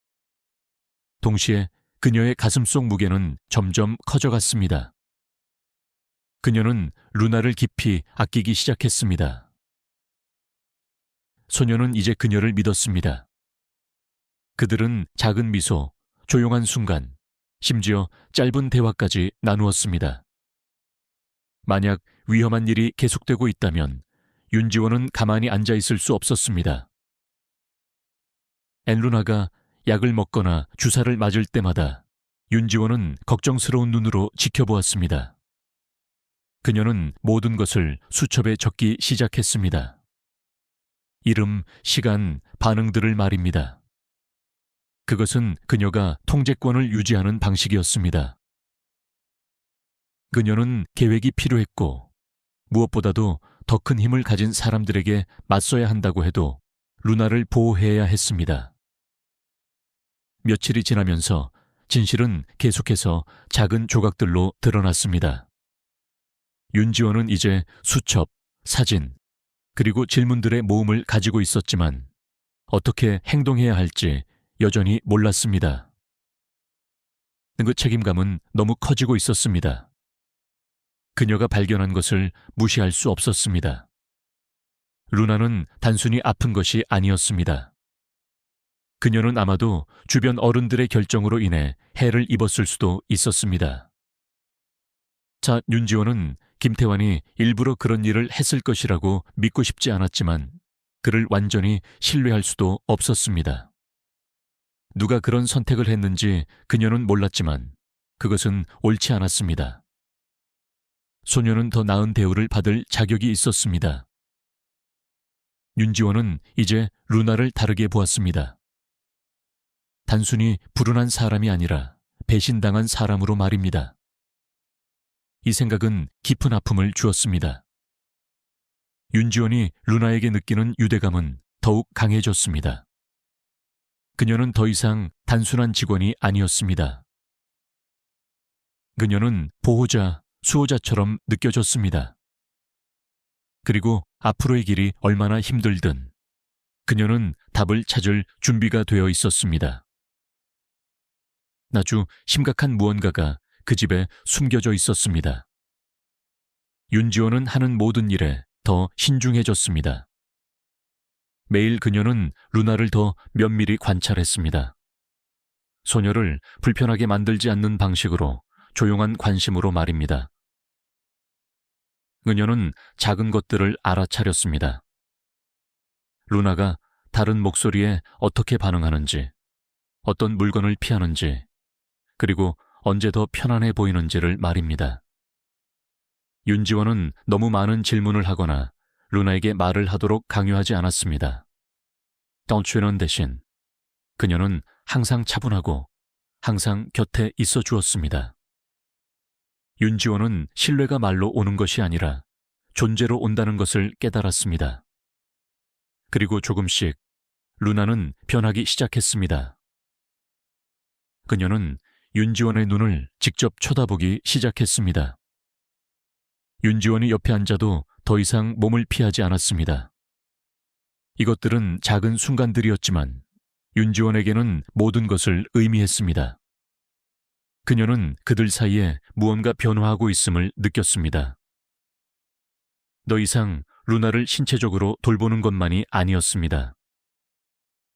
동시에 그녀의 가슴속 무게는 점점 커져갔습니다. 그녀는 루나를 깊이 아끼기 시작했습니다. 소녀는 이제 그녀를 믿었습니다. 그들은 작은 미소, 조용한 순간, 심지어 짧은 대화까지 나누었습니다. 만약 위험한 일이 계속되고 있다면 윤지원은 가만히 앉아 있을 수 없었습니다. 앤루나가 약을 먹거나 주사를 맞을 때마다 윤지원은 걱정스러운 눈으로 지켜보았습니다. 그녀는 모든 것을 수첩에 적기 시작했습니다. 이름, 시간, 반응들을 말입니다. 그것은 그녀가 통제권을 유지하는 방식이었습니다. 그녀는 계획이 필요했고 무엇보다도 더 큰 힘을 가진 사람들에게 맞서야 한다고 해도 루나를 보호해야 했습니다. 며칠이 지나면서 진실은 계속해서 작은 조각들로 드러났습니다. 윤지원은 이제 수첩, 사진, 그리고 질문들의 모음을 가지고 있었지만 어떻게 행동해야 할지 여전히 몰랐습니다. 그 책임감은 너무 커지고 있었습니다. 그녀가 발견한 것을 무시할 수 없었습니다. 루나는 단순히 아픈 것이 아니었습니다. 그녀는 아마도 주변 어른들의 결정으로 인해 해를 입었을 수도 있었습니다. 자, 윤지원은 김태환이 일부러 그런 일을 했을 것이라고 믿고 싶지 않았지만 그를 완전히 신뢰할 수도 없었습니다. 누가 그런 선택을 했는지 그녀는 몰랐지만 그것은 옳지 않았습니다. 소녀는 더 나은 대우를 받을 자격이 있었습니다. 윤지원은 이제 루나를 다르게 보았습니다. 단순히 불운한 사람이 아니라 배신당한 사람으로 말입니다. 이 생각은 깊은 아픔을 주었습니다. 윤지원이 루나에게 느끼는 유대감은 더욱 강해졌습니다. 그녀는 더 이상 단순한 직원이 아니었습니다. 그녀는 보호자, 수호자처럼 느껴졌습니다. 그리고 앞으로의 길이 얼마나 힘들든 그녀는 답을 찾을 준비가 되어 있었습니다. 아주 심각한 무언가가 그 집에 숨겨져 있었습니다. 윤지원은 하는 모든 일에 더 신중해졌습니다. 매일 그녀는 루나를 더 면밀히 관찰했습니다. 소녀를 불편하게 만들지 않는 방식으로 조용한 관심으로 말입니다. 그녀는 작은 것들을 알아차렸습니다. 루나가 다른 목소리에 어떻게 반응하는지, 어떤 물건을 피하는지, 그리고 언제 더 편안해 보이는지를 말입니다. 윤지원은 너무 많은 질문을 하거나 루나에게 말을 하도록 강요하지 않았습니다. 던취는 대신 그녀는 항상 차분하고 항상 곁에 있어 주었습니다. 윤지원은 신뢰가 말로 오는 것이 아니라 존재로 온다는 것을 깨달았습니다. 그리고 조금씩 루나는 변하기 시작했습니다. 그녀는 윤지원의 눈을 직접 쳐다보기 시작했습니다. 윤지원이 옆에 앉아도 더 이상 몸을 피하지 않았습니다. 이것들은 작은 순간들이었지만 윤지원에게는 모든 것을 의미했습니다. 그녀는 그들 사이에 무언가 변화하고 있음을 느꼈습니다. 더 이상 루나를 신체적으로 돌보는 것만이 아니었습니다.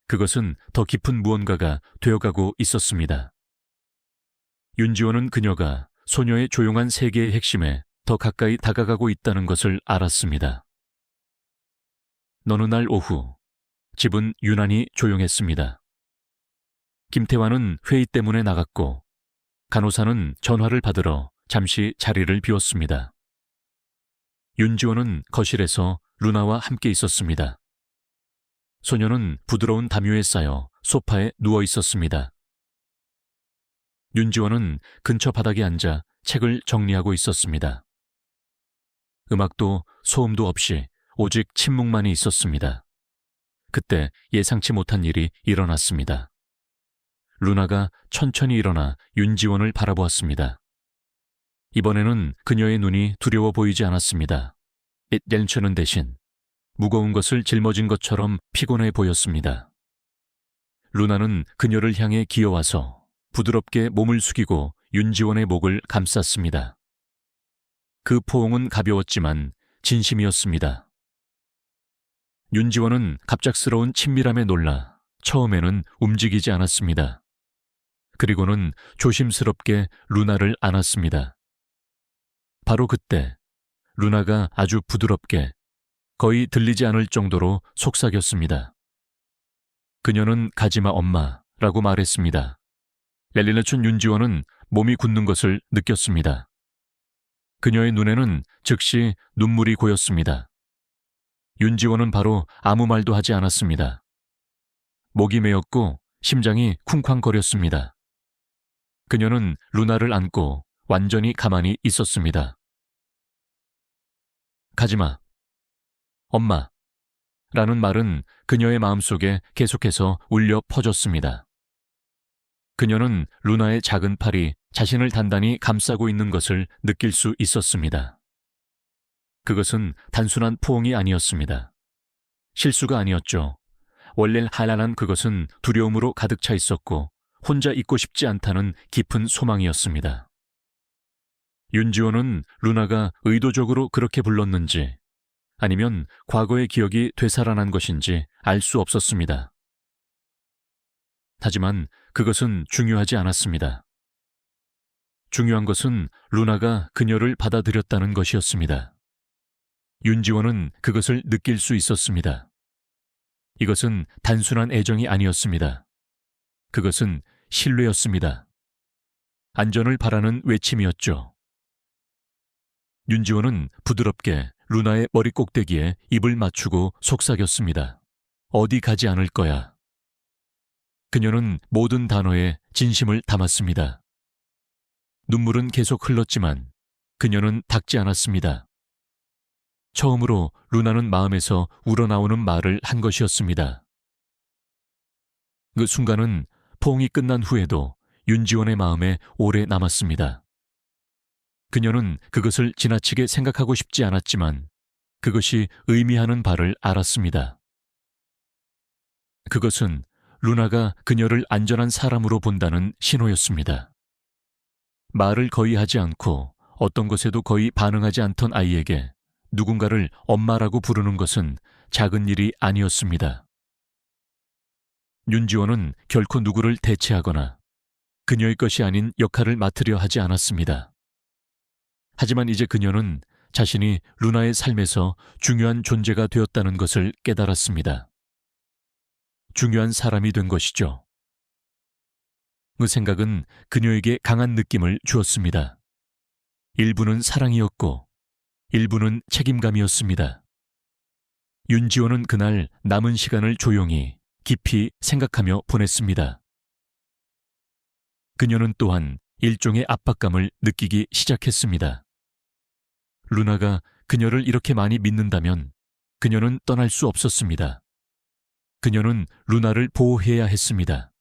그것은 더 깊은 무언가가 되어가고 있었습니다. 윤지원은 그녀가 소녀의 조용한 세계의 핵심에 더 가까이 다가가고 있다는 것을 알았습니다. 어느 날 오후, 집은 유난히 조용했습니다. 김태환은 회의 때문에 나갔고 간호사는 전화를 받으러 잠시 자리를 비웠습니다. 윤지원은 거실에서 루나와 함께 있었습니다. 소녀는 부드러운 담요에 쌓여 소파에 누워 있었습니다. 윤지원은 근처 바닥에 앉아 책을 정리하고 있었습니다. 음악도 소음도 없이 오직 침묵만이 있었습니다. 그때 예상치 못한 일이 일어났습니다. 루나가 천천히 일어나 윤지원을 바라보았습니다. 이번에는 그녀의 눈이 두려워 보이지 않았습니다. 옌츠는 대신 무거운 것을 짊어진 것처럼 피곤해 보였습니다. 루나는 그녀를 향해 기어와서 부드럽게 몸을 숙이고 윤지원의 목을 감쌌습니다. 그 포옹은 가벼웠지만 진심이었습니다. 윤지원은 갑작스러운 친밀함에 놀라 처음에는 움직이지 않았습니다. 그리고는 조심스럽게 루나를 안았습니다. 바로 그때 루나가 아주 부드럽게 거의 들리지 않을 정도로 속삭였습니다. 그녀는 가지마 엄마라고 말했습니다. 렐리나춘 윤지원은 몸이 굳는 것을 느꼈습니다. 그녀의 눈에는 즉시 눈물이 고였습니다. 윤지원은 바로 아무 말도 하지 않았습니다. 목이 메었고 심장이 쿵쾅거렸습니다. 그녀는 루나를 안고 완전히 가만히 있었습니다. 가지마. 엄마. 라는 말은 그녀의 마음속에 계속해서 울려 퍼졌습니다. 그녀는 루나의 작은 팔이 자신을 단단히 감싸고 있는 것을 느낄 수 있었습니다. 그것은 단순한 포옹이 아니었습니다. 실수가 아니었죠. 원래 한란한 그것은 두려움으로 가득 차 있었고 혼자 있고 싶지 않다는 깊은 소망이었습니다. 윤지호는 루나가 의도적으로 그렇게 불렀는지 아니면 과거의 기억이 되살아난 것인지 알 수 없었습니다. 하지만 그것은 중요하지 않았습니다. 중요한 것은 루나가 그녀를 받아들였다는 것이었습니다. 윤지원은 그것을 느낄 수 있었습니다. 이것은 단순한 애정이 아니었습니다. 그것은 신뢰였습니다. 안전을 바라는 외침이었죠. 윤지원은 부드럽게 루나의 머리 꼭대기에 입을 맞추고 속삭였습니다. 어디 가지 않을 거야. 그녀는 모든 단어에 진심을 담았습니다. 눈물은 계속 흘렀지만 그녀는 닦지 않았습니다. 처음으로 루나는 마음에서 우러나오는 말을 한 것이었습니다. 그 순간은 포옹이 끝난 후에도 윤지원의 마음에 오래 남았습니다. 그녀는 그것을 지나치게 생각하고 싶지 않았지만 그것이 의미하는 바를 알았습니다. 그것은 루나가 그녀를 안전한 사람으로 본다는 신호였습니다. 말을 거의 하지 않고 어떤 것에도 거의 반응하지 않던 아이에게 누군가를 엄마라고 부르는 것은 작은 일이 아니었습니다. 윤지원은 결코 누구를 대체하거나 그녀의 것이 아닌 역할을 맡으려 하지 않았습니다. 하지만 이제 그녀는 자신이 루나의 삶에서 중요한 존재가 되었다는 것을 깨달았습니다. 중요한 사람이 된 것이죠. 그 생각은 그녀에게 강한 느낌을 주었습니다. 일부는 사랑이었고 일부는 책임감이었습니다. 윤지호는 그날 남은 시간을 조용히 깊이 생각하며 보냈습니다. 그녀는 또한 일종의 압박감을 느끼기 시작했습니다. 루나가 그녀를 이렇게 많이 믿는다면 그녀는 떠날 수 없었습니다. 그녀는 루나를 보호해야 했습니다.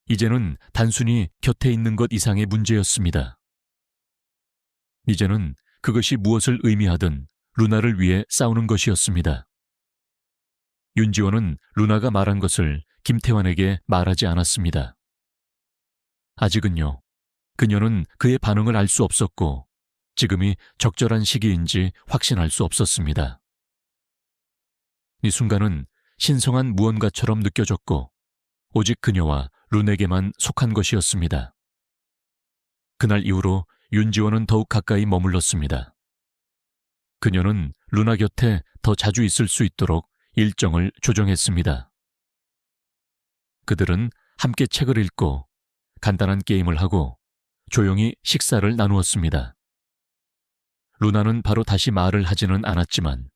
이제는 단순히 곁에 있는 것 이상의 문제였습니다. 이제는 그것이 무엇을 의미하든 루나를 위해 싸우는 것이었습니다. 윤지원은 루나가 말한 것을 김태환에게 말하지 않았습니다. 아직은요. 그녀는 그의 반응을 알 수 없었고 지금이 적절한 시기인지 확신할 수 없었습니다. 이 순간은 신성한 무언가처럼 느껴졌고 오직 그녀와 룬에게만 속한 것이었습니다. 그날 이후로 윤지원은 더욱 가까이 머물렀습니다. 그녀는 루나 곁에 더 자주 있을 수 있도록 일정을 조정했습니다. 그들은 함께 책을 읽고 간단한 게임을 하고 조용히 식사를 나누었습니다. 루나는 바로 다시 말을 하지는 않았지만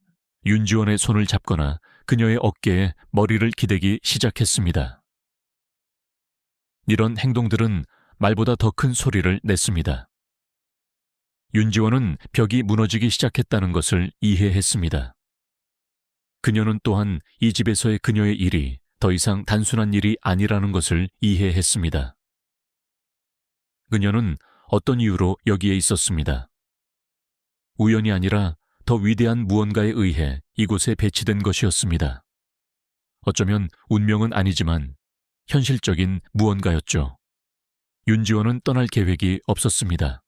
윤지원의 손을 잡거나 그녀의 어깨에 머리를 기대기 시작했습니다. 이런 행동들은 말보다 더 큰 소리를 냈습니다. 윤지원은 벽이 무너지기 시작했다는 것을 이해했습니다. 그녀는 또한 이 집에서의 그녀의 일이 더 이상 단순한 일이 아니라는 것을 이해했습니다. 그녀는 어떤 이유로 여기에 있었습니다. 우연이 아니라 더 위대한 무언가에 의해 이곳에 배치된 것이었습니다. 어쩌면 운명은 아니지만 현실적인 무언가였죠. 윤지원은 떠날 계획이 없었습니다.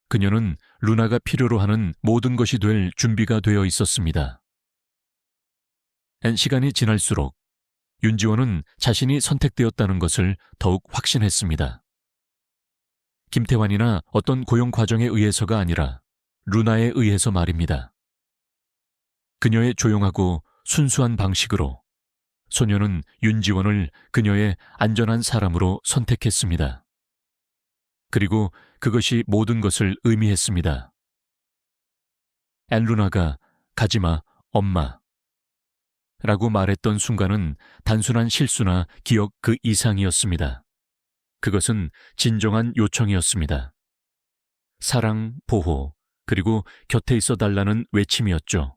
그녀는 루나가 필요로 하는 모든 것이 될 준비가 되어 있었습니다. 시간이 지날수록 윤지원은 자신이 선택되었다는 것을 더욱 확신했습니다. 김태환이나 어떤 고용 과정에 의해서가 아니라 루나에 의해서 말입니다. 그녀의 조용하고 순수한 방식으로 소녀는 윤지원을 그녀의 안전한 사람으로 선택했습니다. 그리고 그것이 모든 것을 의미했습니다. 루나가 가지마, 엄마 라고 말했던 순간은 단순한 실수나 기억 그 이상이었습니다. 그것은 진정한 요청이었습니다. 사랑, 보호, 그리고 곁에 있어 달라는 외침이었죠.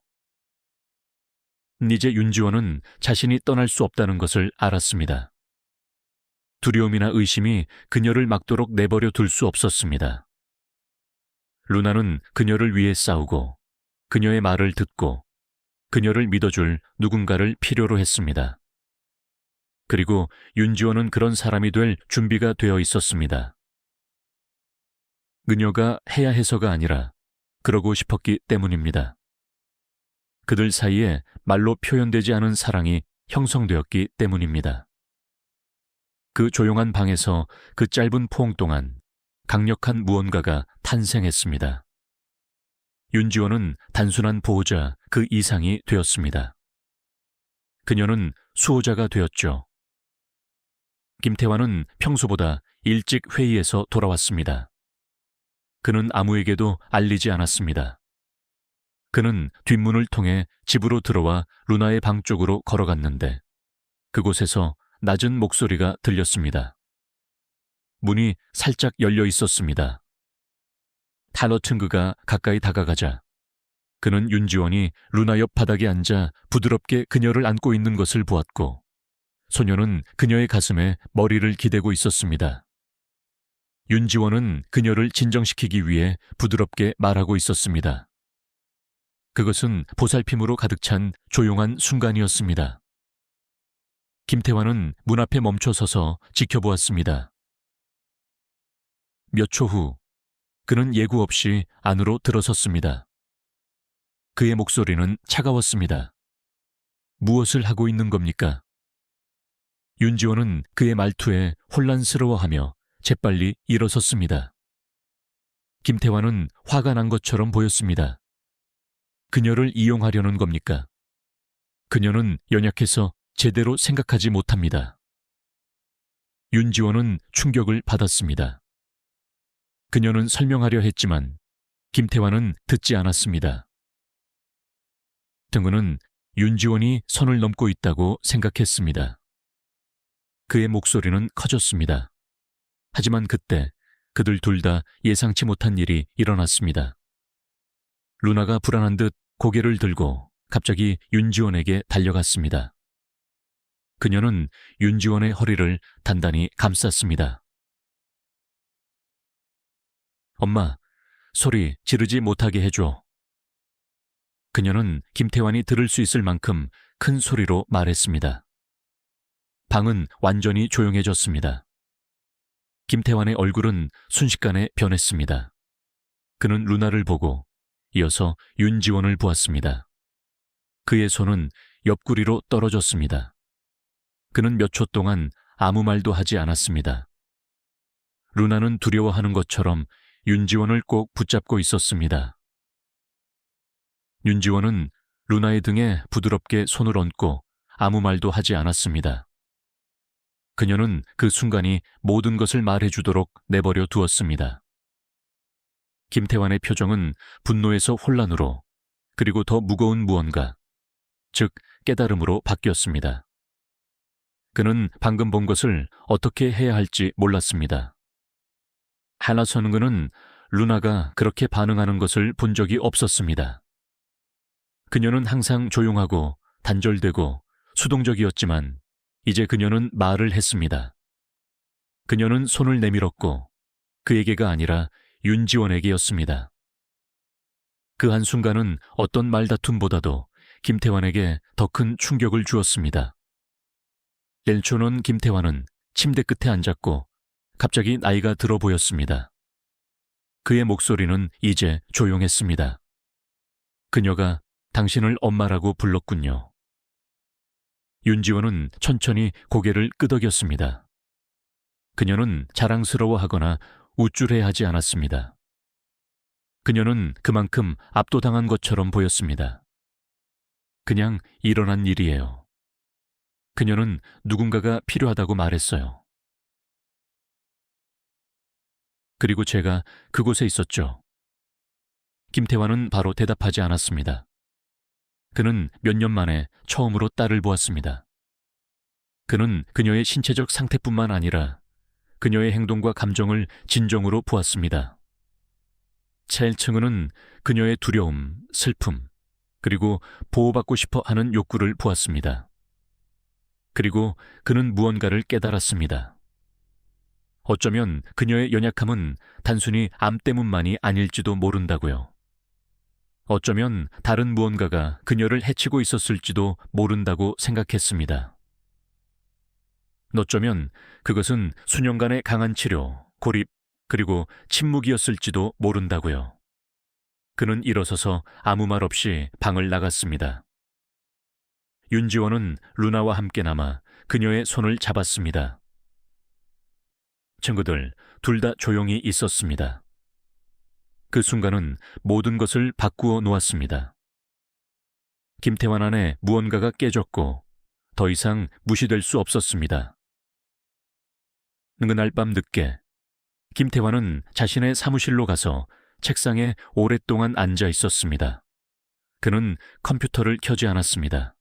이제 윤지원은 자신이 떠날 수 없다는 것을 알았습니다. 두려움이나 의심이 그녀를 막도록 내버려 둘 수 없었습니다. 루나는 그녀를 위해 싸우고 그녀의 말을 듣고 그녀를 믿어줄 누군가를 필요로 했습니다. 그리고 윤지원은 그런 사람이 될 준비가 되어 있었습니다. 그녀가 해야 해서가 아니라 그러고 싶었기 때문입니다. 그들 사이에 말로 표현되지 않은 사랑이 형성되었기 때문입니다. 그 조용한 방에서 그 짧은 포옹 동안 강력한 무언가가 탄생했습니다. 윤지원은 단순한 보호자 그 이상이 되었습니다. 그녀는 수호자가 되었죠. 김태환은 평소보다 일찍 회의에서 돌아왔습니다. 그는 아무에게도 알리지 않았습니다. 그는 뒷문을 통해 집으로 들어와 루나의 방 쪽으로 걸어갔는데 그곳에서 낮은 목소리가 들렸습니다. 문이 살짝 열려 있었습니다. 탈러튼그가 가까이 다가가자 그는 윤지원이 루나 옆 바닥에 앉아 부드럽게 그녀를 안고 있는 것을 보았고 소녀는 그녀의 가슴에 머리를 기대고 있었습니다. 윤지원은 그녀를 진정시키기 위해 부드럽게 말하고 있었습니다. 그것은 보살핌으로 가득 찬 조용한 순간이었습니다. 김태환은 문 앞에 멈춰 서서 지켜보았습니다. 몇 초 후, 그는 예고 없이 안으로 들어섰습니다. 그의 목소리는 차가웠습니다. 무엇을 하고 있는 겁니까? 윤지원은 그의 말투에 혼란스러워하며 재빨리 일어섰습니다. 김태환은 화가 난 것처럼 보였습니다. 그녀를 이용하려는 겁니까? 그녀는 연약해서 제대로 생각하지 못합니다. 윤지원은 충격을 받았습니다. 그녀는 설명하려 했지만 김태환은 듣지 않았습니다. 등근은 윤지원이 선을 넘고 있다고 생각했습니다. 그의 목소리는 커졌습니다. 하지만 그때 그들 둘 다 예상치 못한 일이 일어났습니다. 루나가 불안한 듯 고개를 들고 갑자기 윤지원에게 달려갔습니다. 그녀는 윤지원의 허리를 단단히 감쌌습니다. 엄마, 소리 지르지 못하게 해줘. 그녀는 김태환이 들을 수 있을 만큼 큰 소리로 말했습니다. 방은 완전히 조용해졌습니다. 김태환의 얼굴은 순식간에 변했습니다. 그는 루나를 보고 이어서 윤지원을 보았습니다. 그의 손은 옆구리로 떨어졌습니다. 그는 몇 초 동안 아무 말도 하지 않았습니다. 루나는 두려워하는 것처럼 윤지원을 꼭 붙잡고 있었습니다. 윤지원은 루나의 등에 부드럽게 손을 얹고 아무 말도 하지 않았습니다. 그녀는 그 순간이 모든 것을 말해주도록 내버려 두었습니다. 김태환의 표정은 분노에서 혼란으로 그리고 더 무거운 무언가, 즉 깨달음으로 바뀌었습니다. 그는 방금 본 것을 어떻게 해야 할지 몰랐습니다. 한라선 그는 루나가 그렇게 반응하는 것을 본 적이 없었습니다. 그녀는 항상 조용하고 단절되고 수동적이었지만 이제 그녀는 말을 했습니다. 그녀는 손을 내밀었고 그에게가 아니라 윤지원에게였습니다. 그 한순간은 어떤 말다툼보다도 김태환에게 더 큰 충격을 주었습니다. 렌초는 김태환은 침대 끝에 앉았고 갑자기 나이가 들어 보였습니다. 그의 목소리는 이제 조용했습니다. 그녀가 당신을 엄마라고 불렀군요. 윤지원은 천천히 고개를 끄덕였습니다. 그녀는 자랑스러워하거나 우쭐해하지 않았습니다. 그녀는 그만큼 압도당한 것처럼 보였습니다. 그냥 일어난 일이에요. 그녀는 누군가가 필요하다고 말했어요. 그리고 제가 그곳에 있었죠. 김태환은 바로 대답하지 않았습니다. 그는 몇 년 만에 처음으로 딸을 보았습니다. 그는 그녀의 신체적 상태뿐만 아니라 그녀의 행동과 감정을 진정으로 보았습니다. 첼층은 그녀의 두려움, 슬픔, 그리고 보호받고 싶어 하는 욕구를 보았습니다. 그리고 그는 무언가를 깨달았습니다. 어쩌면 그녀의 연약함은 단순히 암 때문만이 아닐지도 모른다고요. 어쩌면 다른 무언가가 그녀를 해치고 있었을지도 모른다고 생각했습니다. 어쩌면 그것은 수년간의 강한 치료, 고립, 그리고 침묵이었을지도 모른다고요. 그는 일어서서 아무 말 없이 방을 나갔습니다. 윤지원은 루나와 함께 남아 그녀의 손을 잡았습니다. 친구들, 둘 다 조용히 있었습니다. 그 순간은 모든 것을 바꾸어 놓았습니다. 김태환 안에 무언가가 깨졌고 더 이상 무시될 수 없었습니다. 그날 밤 늦게 김태환은 자신의 사무실로 가서 책상에 오랫동안 앉아 있었습니다. 그는 컴퓨터를 켜지 않았습니다.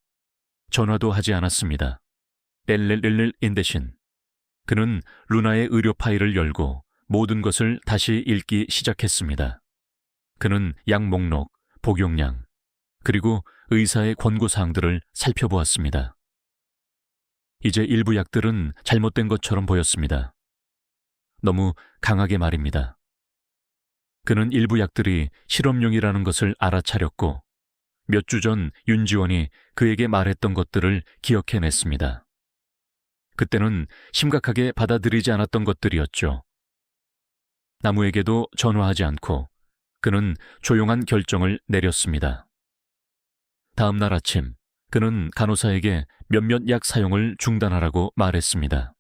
전화도 하지 않았습니다. 인 대신 그는 루나의 의료 파일을 열고 모든 것을 다시 읽기 시작했습니다. 그는 약 목록, 복용량, 그리고 의사의 권고사항들을 살펴보았습니다. 이제 일부 약들은 잘못된 것처럼 보였습니다. 너무 강하게 말입니다. 그는 일부 약들이 실험용이라는 것을 알아차렸고 몇 주 전 윤지원이 그에게 말했던 것들을 기억해냈습니다. 그때는 심각하게 받아들이지 않았던 것들이었죠. 나무에게도 전화하지 않고 그는 조용한 결정을 내렸습니다. 다음 날 아침 그는 간호사에게 몇몇 약 사용을 중단하라고 말했습니다.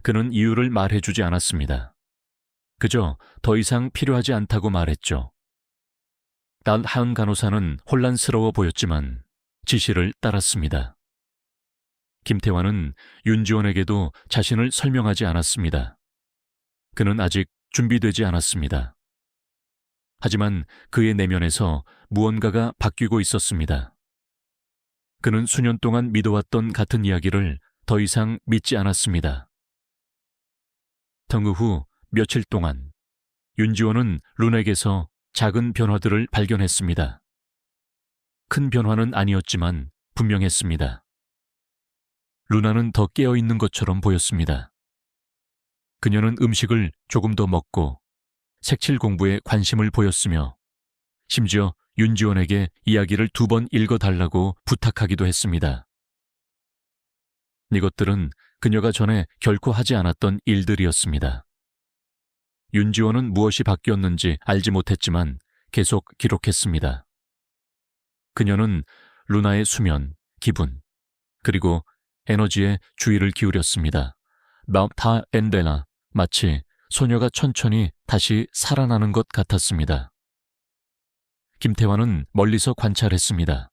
그는 이유를 말해주지 않았습니다. 그저 더 이상 필요하지 않다고 말했죠. 한 간호사는 혼란스러워 보였지만 지시를 따랐습니다. 김태환은 윤지원에게도 자신을 설명하지 않았습니다. 그는 아직 준비되지 않았습니다. 하지만 그의 내면에서 무언가가 바뀌고 있었습니다. 그는 수년 동안 믿어왔던 같은 이야기를 더 이상 믿지 않았습니다. 등후 후 며칠 동안 윤지원은 룬에게서 작은 변화들을 발견했습니다. 큰 변화는 아니었지만 분명했습니다. 루나는 더 깨어있는 것처럼 보였습니다. 그녀는 음식을 조금 더 먹고 색칠 공부에 관심을 보였으며 심지어 윤지원에게 이야기를 2번 읽어달라고 부탁하기도 했습니다. 이것들은 그녀가 전에 결코 하지 않았던 일들이었습니다. 윤지원은 무엇이 바뀌었는지 알지 못했지만 계속 기록했습니다. 그녀는 루나의 수면, 기분, 그리고 에너지에 주의를 기울였습니다. 다 엔델라, 마치 소녀가 천천히 다시 살아나는 것 같았습니다. 김태환은 멀리서 관찰했습니다.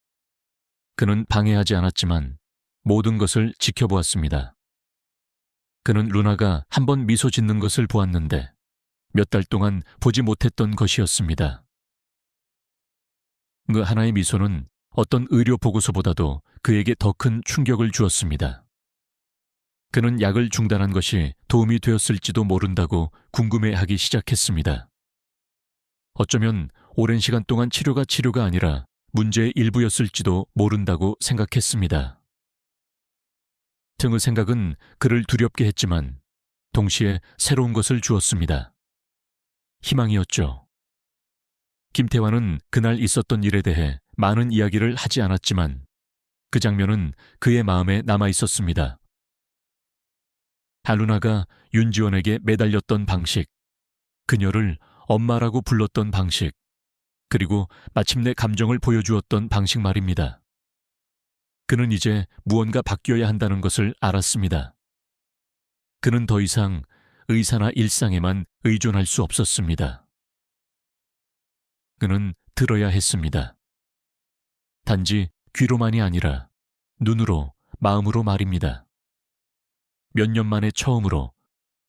그는 방해하지 않았지만 모든 것을 지켜보았습니다. 그는 루나가 한 번 미소 짓는 것을 보았는데 몇 달 동안 보지 못했던 것이었습니다. 그 하나의 미소는 어떤 의료 보고서보다도 그에게 더 큰 충격을 주었습니다. 그는 약을 중단한 것이 도움이 되었을지도 모른다고 궁금해하기 시작했습니다. 어쩌면 오랜 시간 동안 치료가 아니라 문제의 일부였을지도 모른다고 생각했습니다. 등의 생각은 그를 두렵게 했지만 동시에 새로운 것을 주었습니다. 희망이었죠. 김태환은 그날 있었던 일에 대해 많은 이야기를 하지 않았지만 그 장면은 그의 마음에 남아 있었습니다. 루나가 윤지원에게 매달렸던 방식, 그녀를 엄마라고 불렀던 방식, 그리고 마침내 감정을 보여주었던 방식 말입니다. 그는 이제 무언가 바뀌어야 한다는 것을 알았습니다. 그는 더 이상 의사나 일상에만 의존할 수 없었습니다. 그는 들어야 했습니다. 단지 귀로만이 아니라 눈으로, 마음으로 말입니다. 몇 년 만에 처음으로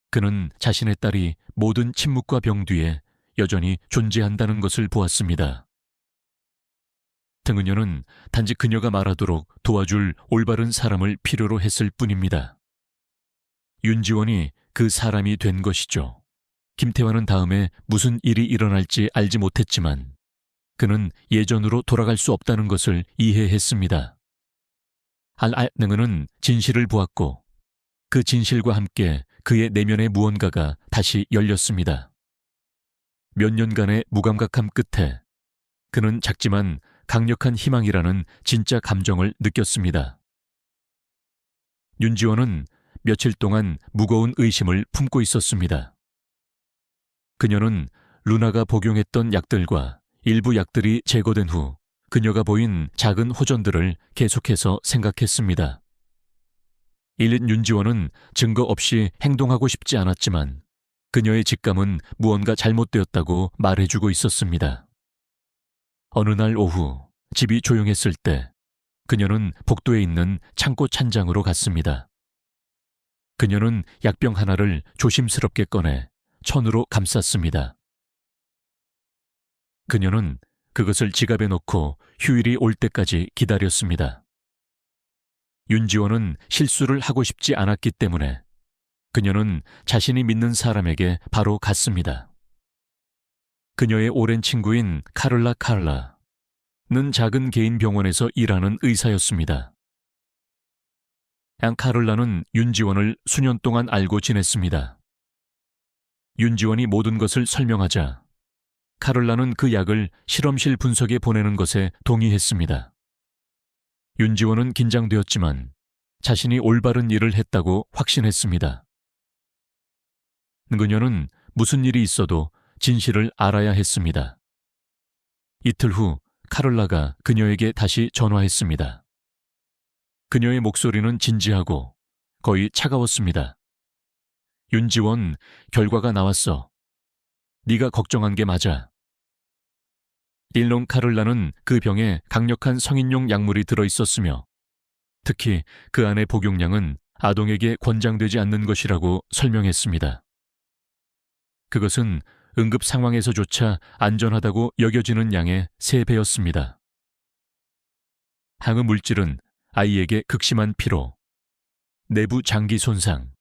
그는 자신의 딸이 모든 침묵과 병 뒤에 여전히 존재한다는 것을 보았습니다. 등은여는 단지 그녀가 말하도록 도와줄 올바른 사람을 필요로 했을 뿐입니다. 윤지원이 그 사람이 된 것이죠. 김태환은 다음에 무슨 일이 일어날지 알지 못했지만 그는 예전으로 돌아갈 수 없다는 것을 이해했습니다. 알알능은 진실을 보았고 그 진실과 함께 그의 내면의 무언가가 다시 열렸습니다. 몇 년간의 무감각함 끝에 그는 작지만 강력한 희망이라는 진짜 감정을 느꼈습니다. 윤지원은 며칠 동안 무거운 의심을 품고 있었습니다. 그녀는 루나가 복용했던 약들과 일부 약들이 제거된 후 그녀가 보인 작은 호전들을 계속해서 생각했습니다. 일린 윤지원은 증거 없이 행동하고 싶지 않았지만 그녀의 직감은 무언가 잘못되었다고 말해주고 있었습니다. 어느 날 오후 집이 조용했을 때 그녀는 복도에 있는 창고 찬장으로 갔습니다. 그녀는 약병 하나를 조심스럽게 꺼내 천으로 감쌌습니다. 그녀는 그것을 지갑에 넣고 휴일이 올 때까지 기다렸습니다. 윤지원은 실수를 하고 싶지 않았기 때문에 그녀는 자신이 믿는 사람에게 바로 갔습니다. 그녀의 오랜 친구인 카를라는 작은 개인 병원에서 일하는 의사였습니다. 카를라는 윤지원을 수년 동안 알고 지냈습니다. 윤지원이 모든 것을 설명하자 카를라는 그 약을 실험실 분석에 보내는 것에 동의했습니다. 윤지원은 긴장되었지만 자신이 올바른 일을 했다고 확신했습니다. 그녀는 무슨 일이 있어도 진실을 알아야 했습니다. 이틀 후 카를라가 그녀에게 다시 전화했습니다. 그녀의 목소리는 진지하고 거의 차가웠습니다. 윤지원, 결과가 나왔어. 네가 걱정한 게 맞아. 일론 카를라는 그 병에 강력한 성인용 약물이 들어있었으며 특히 그 안의 복용량은 아동에게 권장되지 않는 것이라고 설명했습니다. 그것은 응급 상황에서조차 안전하다고 여겨지는 양의 3배였습니다. 항우 물질은 아이에게 극심한 피로, 내부 장기 손상,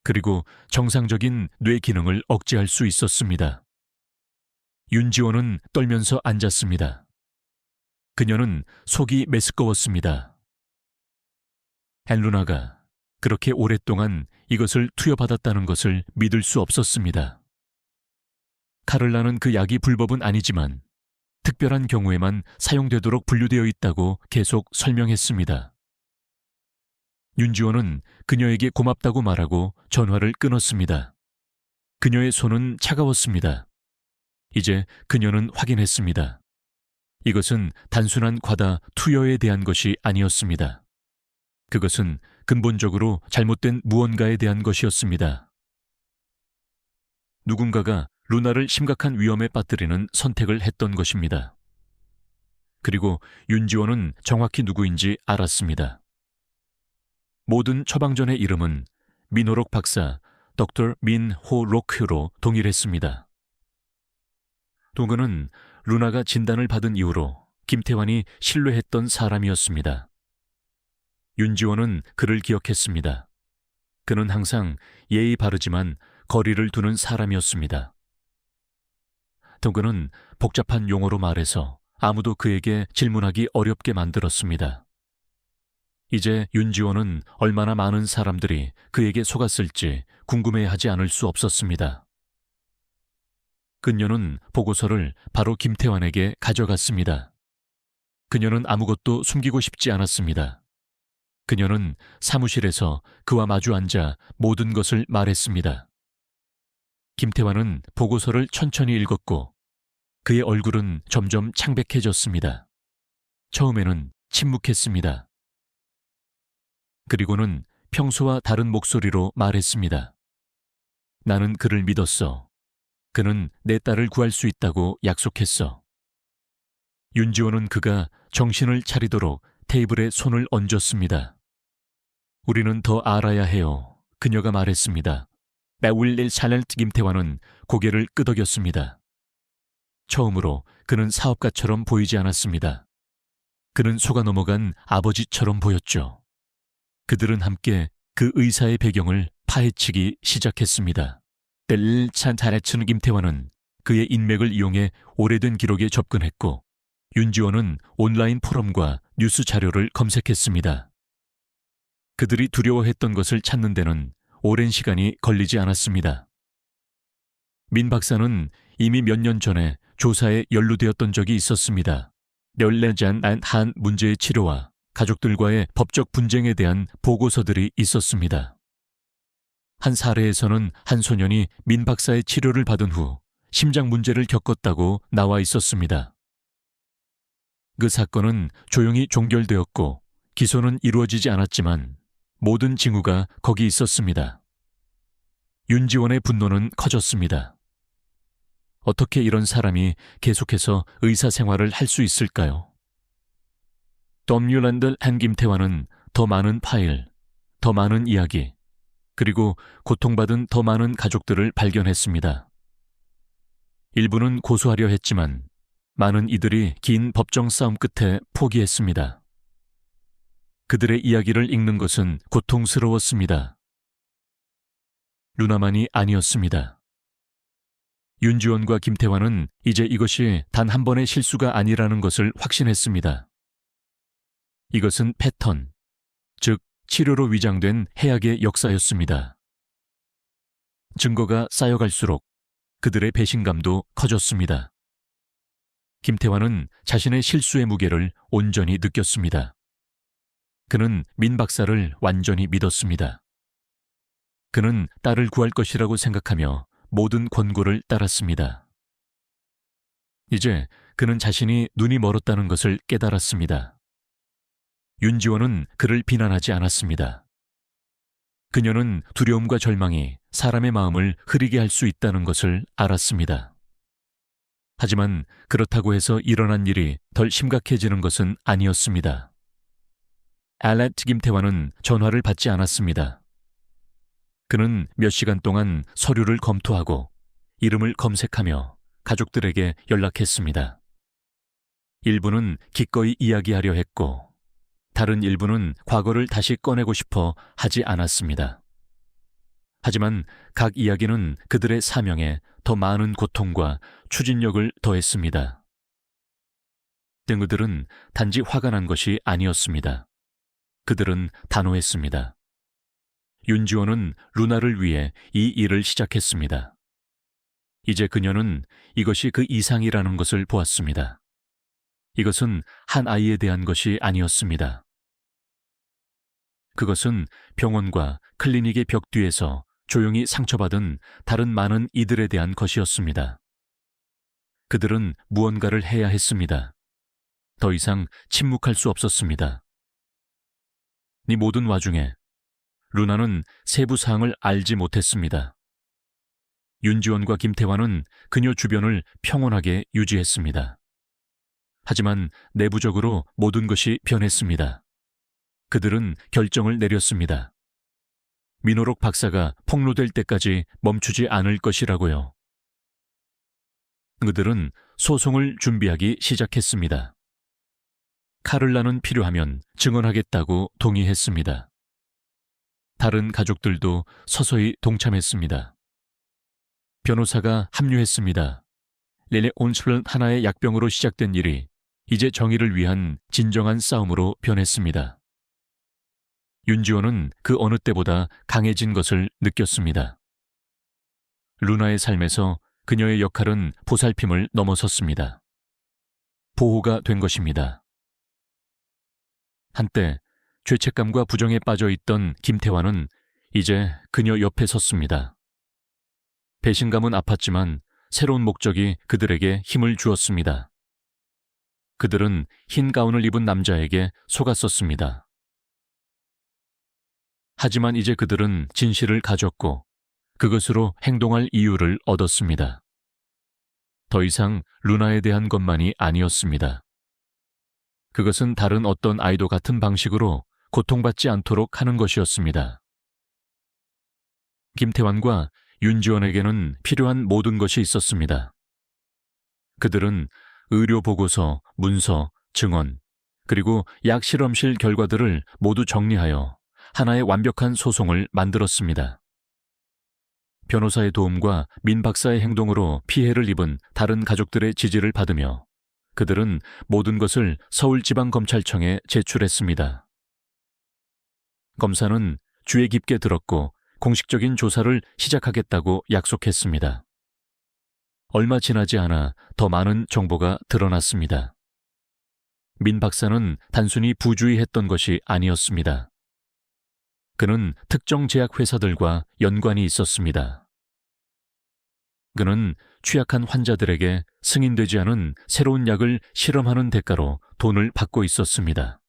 그리고 정상적인 뇌 기능을 억제할 수 있었습니다. 윤지원은 떨면서 앉았습니다. 그녀는 속이 메스꺼웠습니다. 헨루나가 그렇게 오랫동안 이것을 투여받았다는 것을 믿을 수 없었습니다. 카를라는 그 약이 불법은 아니지만 특별한 경우에만 사용되도록 분류되어 있다고 계속 설명했습니다. 윤지원은 그녀에게 고맙다고 말하고 전화를 끊었습니다. 그녀의 손은 차가웠습니다. 이제 그녀는 확인했습니다. 이것은 단순한 과다 투여에 대한 것이 아니었습니다. 그것은 근본적으로 잘못된 무언가에 대한 것이었습니다. 누군가가 루나를 심각한 위험에 빠뜨리는 선택을 했던 것입니다. 그리고 윤지원은 정확히 누구인지 알았습니다. 모든 처방전의 이름은 민호록 박사 덕터 민호로크로 동일했습니다. 동그는 루나가 진단을 받은 이후로 김태환이 신뢰했던 사람이었습니다. 윤지원은 그를 기억했습니다. 그는 항상 예의 바르지만 거리를 두는 사람이었습니다. 동그는 복잡한 용어로 말해서 아무도 그에게 질문하기 어렵게 만들었습니다. 이제 윤지원은 얼마나 많은 사람들이 그에게 속았을지 궁금해하지 않을 수 없었습니다. 그녀는 보고서를 바로 김태환에게 가져갔습니다. 그녀는 아무것도 숨기고 싶지 않았습니다. 그녀는 사무실에서 그와 마주 앉아 모든 것을 말했습니다. 김태환은 보고서를 천천히 읽었고 그의 얼굴은 점점 창백해졌습니다. 처음에는 침묵했습니다. 그리고는 평소와 다른 목소리로 말했습니다. 나는 그를 믿었어. 그는 내 딸을 구할 수 있다고 약속했어. 윤지원은 그가 정신을 차리도록 테이블에 손을 얹었습니다. 우리는 더 알아야 해요. 그녀가 말했습니다. 매울릴 샬렌트 김태환은 고개를 끄덕였습니다. 처음으로 그는 사업가처럼 보이지 않았습니다. 그는 속아 넘어간 아버지처럼 보였죠. 그들은 함께 그 의사의 배경을 파헤치기 시작했습니다. 뗄 찬 잘해치는 김태환은 그의 인맥을 이용해 오래된 기록에 접근했고, 윤지원은 온라인 포럼과 뉴스 자료를 검색했습니다. 그들이 두려워했던 것을 찾는 데는 오랜 시간이 걸리지 않았습니다. 민 박사는 이미 몇 년 전에 조사에 연루되었던 적이 있었습니다. 열내지 않은 한 문제의 치료와 가족들과의 법적 분쟁에 대한 보고서들이 있었습니다. 한 사례에서는 한 소년이 민 박사의 치료를 받은 후 심장 문제를 겪었다고 나와 있었습니다. 그 사건은 조용히 종결되었고 기소는 이루어지지 않았지만 모든 징후가 거기 있었습니다. 윤지원의 분노는 커졌습니다. 어떻게 이런 사람이 계속해서 의사 생활을 할 수 있을까요? 덤뉴란드 한 김태환은 더 많은 파일, 더 많은 이야기, 그리고 고통받은 더 많은 가족들을 발견했습니다. 일부는 고소하려 했지만 많은 이들이 긴 법정 싸움 끝에 포기했습니다. 그들의 이야기를 읽는 것은 고통스러웠습니다. 루나만이 아니었습니다. 윤지원과 김태환은 이제 이것이 단 한 번의 실수가 아니라는 것을 확신했습니다. 이것은 패턴, 즉 치료로 위장된 해악의 역사였습니다. 증거가 쌓여갈수록 그들의 배신감도 커졌습니다. 김태환은 자신의 실수의 무게를 온전히 느꼈습니다. 그는 민 박사를 완전히 믿었습니다. 그는 딸을 구할 것이라고 생각하며 모든 권고를 따랐습니다. 이제 그는 자신이 눈이 멀었다는 것을 깨달았습니다. 윤지원은 그를 비난하지 않았습니다. 그녀는 두려움과 절망이 사람의 마음을 흐리게 할 수 있다는 것을 알았습니다. 하지만 그렇다고 해서 일어난 일이 덜 심각해지는 것은 아니었습니다. 알렉트 김태환은 전화를 받지 않았습니다. 그는 몇 시간 동안 서류를 검토하고 이름을 검색하며 가족들에게 연락했습니다. 일부는 기꺼이 이야기하려 했고, 다른 일부는 과거를 다시 꺼내고 싶어 하지 않았습니다. 하지만 각 이야기는 그들의 사명에 더 많은 고통과 추진력을 더했습니다. 그들은 단지 화가 난 것이 아니었습니다. 그들은 단호했습니다. 윤지원은 루나를 위해 이 일을 시작했습니다. 이제 그녀는 이것이 그 이상이라는 것을 보았습니다. 이것은 한 아이에 대한 것이 아니었습니다. 그것은 병원과 클리닉의 벽 뒤에서 조용히 상처받은 다른 많은 이들에 대한 것이었습니다. 그들은 무언가를 해야 했습니다. 더 이상 침묵할 수 없었습니다. 이 모든 와중에 루나는 세부 사항을 알지 못했습니다. 윤지원과 김태환은 그녀 주변을 평온하게 유지했습니다. 하지만 내부적으로 모든 것이 변했습니다. 그들은 결정을 내렸습니다. 민호록 박사가 폭로될 때까지 멈추지 않을 것이라고요. 그들은 소송을 준비하기 시작했습니다. 카를라는 필요하면 증언하겠다고 동의했습니다. 다른 가족들도 서서히 동참했습니다. 변호사가 합류했습니다. 레네 온슬런 하나의 약병으로 시작된 일이 이제 정의를 위한 진정한 싸움으로 변했습니다. 윤지원은 그 어느 때보다 강해진 것을 느꼈습니다. 루나의 삶에서 그녀의 역할은 보살핌을 넘어섰습니다. 보호가 된 것입니다. 한때 죄책감과 부정에 빠져 있던 김태환은 이제 그녀 옆에 섰습니다. 배신감은 아팠지만 새로운 목적이 그들에게 힘을 주었습니다. 그들은 흰 가운을 입은 남자에게 속았었습니다. 하지만 이제 그들은 진실을 가졌고 그것으로 행동할 이유를 얻었습니다. 더 이상 루나에 대한 것만이 아니었습니다. 그것은 다른 어떤 아이도 같은 방식으로 고통받지 않도록 하는 것이었습니다. 김태환과 윤지원에게는 필요한 모든 것이 있었습니다. 그들은 의료 보고서, 문서, 증언, 그리고 약 실험실 결과들을 모두 정리하여 하나의 완벽한 소송을 만들었습니다. 변호사의 도움과 민 박사의 행동으로 피해를 입은 다른 가족들의 지지를 받으며 그들은 모든 것을 서울지방검찰청에 제출했습니다. 검사는 주의 깊게 들었고 공식적인 조사를 시작하겠다고 약속했습니다. 얼마 지나지 않아 더 많은 정보가 드러났습니다. 민 박사는 단순히 부주의했던 것이 아니었습니다. 그는 특정 제약회사들과 연관이 있었습니다. 그는 취약한 환자들에게 승인되지 않은 새로운 약을 실험하는 대가로 돈을 받고 있었습니다.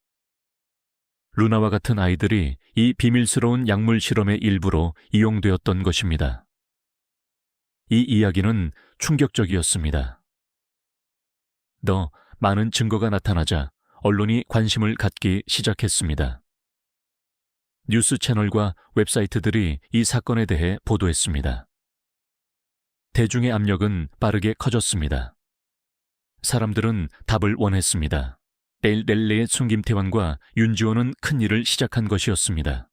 루나와 같은 아이들이 이 비밀스러운 약물 실험의 일부로 이용되었던 것입니다. 이 이야기는 충격적이었습니다. 더 많은 증거가 나타나자 언론이 관심을 갖기 시작했습니다. 뉴스 채널과 웹사이트들이 이 사건에 대해 보도했습니다. 대중의 압력은 빠르게 커졌습니다. 사람들은 답을 원했습니다. 렐레의 순김태환과 윤지원은 큰 일을 시작한 것이었습니다.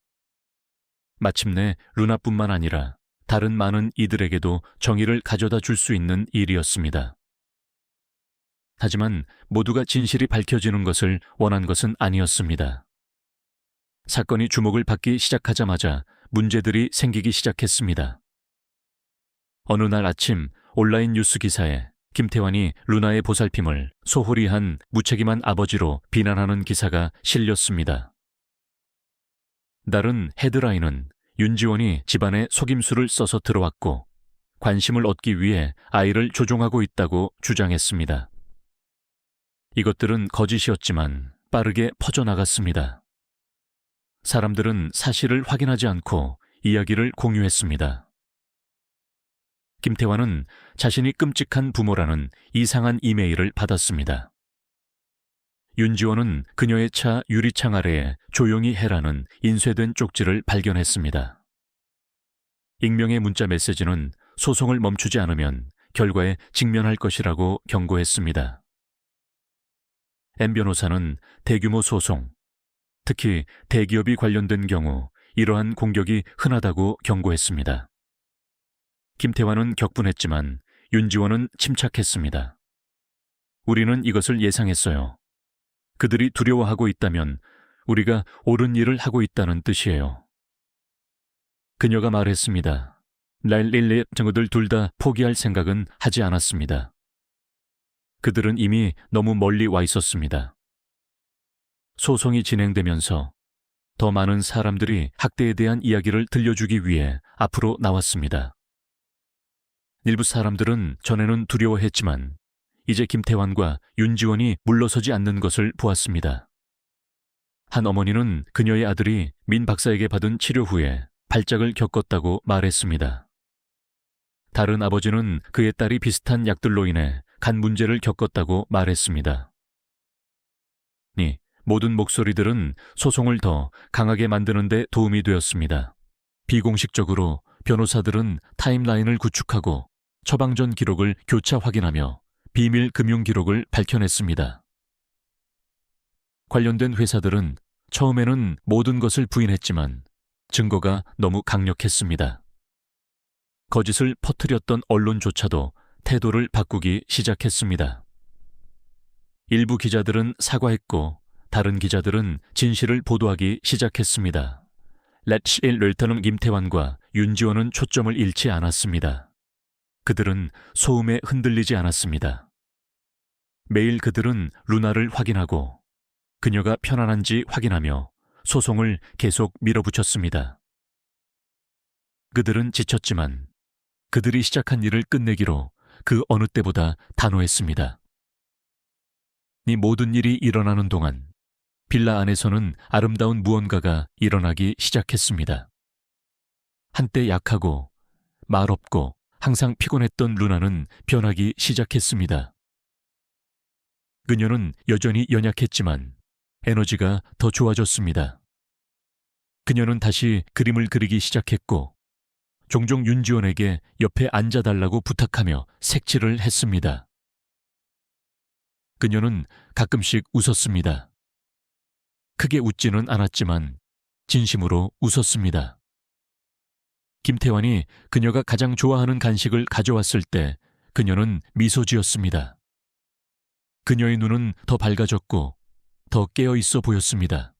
마침내 루나뿐만 아니라 다른 많은 이들에게도 정의를 가져다 줄 수 있는 일이었습니다. 하지만 모두가 진실이 밝혀지는 것을 원한 것은 아니었습니다. 사건이 주목을 받기 시작하자마자 문제들이 생기기 시작했습니다. 어느 날 아침 온라인 뉴스 기사에 김태환이 루나의 보살핌을 소홀히 한 무책임한 아버지로 비난하는 기사가 실렸습니다. 다른 헤드라인은 윤지원이 집안에 속임수를 써서 들어왔고 관심을 얻기 위해 아이를 조종하고 있다고 주장했습니다. 이것들은 거짓이었지만 빠르게 퍼져나갔습니다. 사람들은 사실을 확인하지 않고 이야기를 공유했습니다. 김태환은 자신이 끔찍한 부모라는 이상한 이메일을 받았습니다. 윤지원은 그녀의 차 유리창 아래에 조용히 해라는 인쇄된 쪽지를 발견했습니다. 익명의 문자 메시지는 소송을 멈추지 않으면 결과에 직면할 것이라고 경고했습니다. M 변호사는 대규모 소송, 특히 대기업이 관련된 경우 이러한 공격이 흔하다고 경고했습니다. 김태환은 격분했지만 윤지원은 침착했습니다. 우리는 이것을 예상했어요. 그들이 두려워하고 있다면 우리가 옳은 일을 하고 있다는 뜻이에요. 그녀가 말했습니다. 랄릴리의 증오들 둘 다 포기할 생각은 하지 않았습니다. 그들은 이미 너무 멀리 와 있었습니다. 소송이 진행되면서 더 많은 사람들이 학대에 대한 이야기를 들려주기 위해 앞으로 나왔습니다. 일부 사람들은 전에는 두려워했지만 이제 김태환과 윤지원이 물러서지 않는 것을 보았습니다. 한 어머니는 그녀의 아들이 민 박사에게 받은 치료 후에 발작을 겪었다고 말했습니다. 다른 아버지는 그의 딸이 비슷한 약들로 인해 간 문제를 겪었다고 말했습니다. 이 모든 목소리들은 소송을 더 강하게 만드는 데 도움이 되었습니다. 비공식적으로 변호사들은 타임라인을 구축하고 처방전 기록을 교차 확인하며 비밀 금융 기록을 밝혀냈습니다. 관련된 회사들은 처음에는 모든 것을 부인했지만 증거가 너무 강력했습니다. 거짓을 퍼뜨렸던 언론조차도 태도를 바꾸기 시작했습니다. 일부 기자들은 사과했고 다른 기자들은 진실을 보도하기 시작했습니다. 렛실 렐터는 김태환과 윤지원은 초점을 잃지 않았습니다. 그들은 소음에 흔들리지 않았습니다. 매일 그들은 루나를 확인하고 그녀가 편안한지 확인하며 소송을 계속 밀어붙였습니다. 그들은 지쳤지만 그들이 시작한 일을 끝내기로 그 어느 때보다 단호했습니다. 이 모든 일이 일어나는 동안 빌라 안에서는 아름다운 무언가가 일어나기 시작했습니다. 한때 약하고 말없고 항상 피곤했던 루나는 변하기 시작했습니다. 그녀는 여전히 연약했지만 에너지가 더 좋아졌습니다. 그녀는 다시 그림을 그리기 시작했고 종종 윤지원에게 옆에 앉아달라고 부탁하며 색칠을 했습니다. 그녀는 가끔씩 웃었습니다. 크게 웃지는 않았지만 진심으로 웃었습니다. 김태환이 그녀가 가장 좋아하는 간식을 가져왔을 때 그녀는 미소 지었습니다. 그녀의 눈은 더 밝아졌고 더 깨어 있어 보였습니다.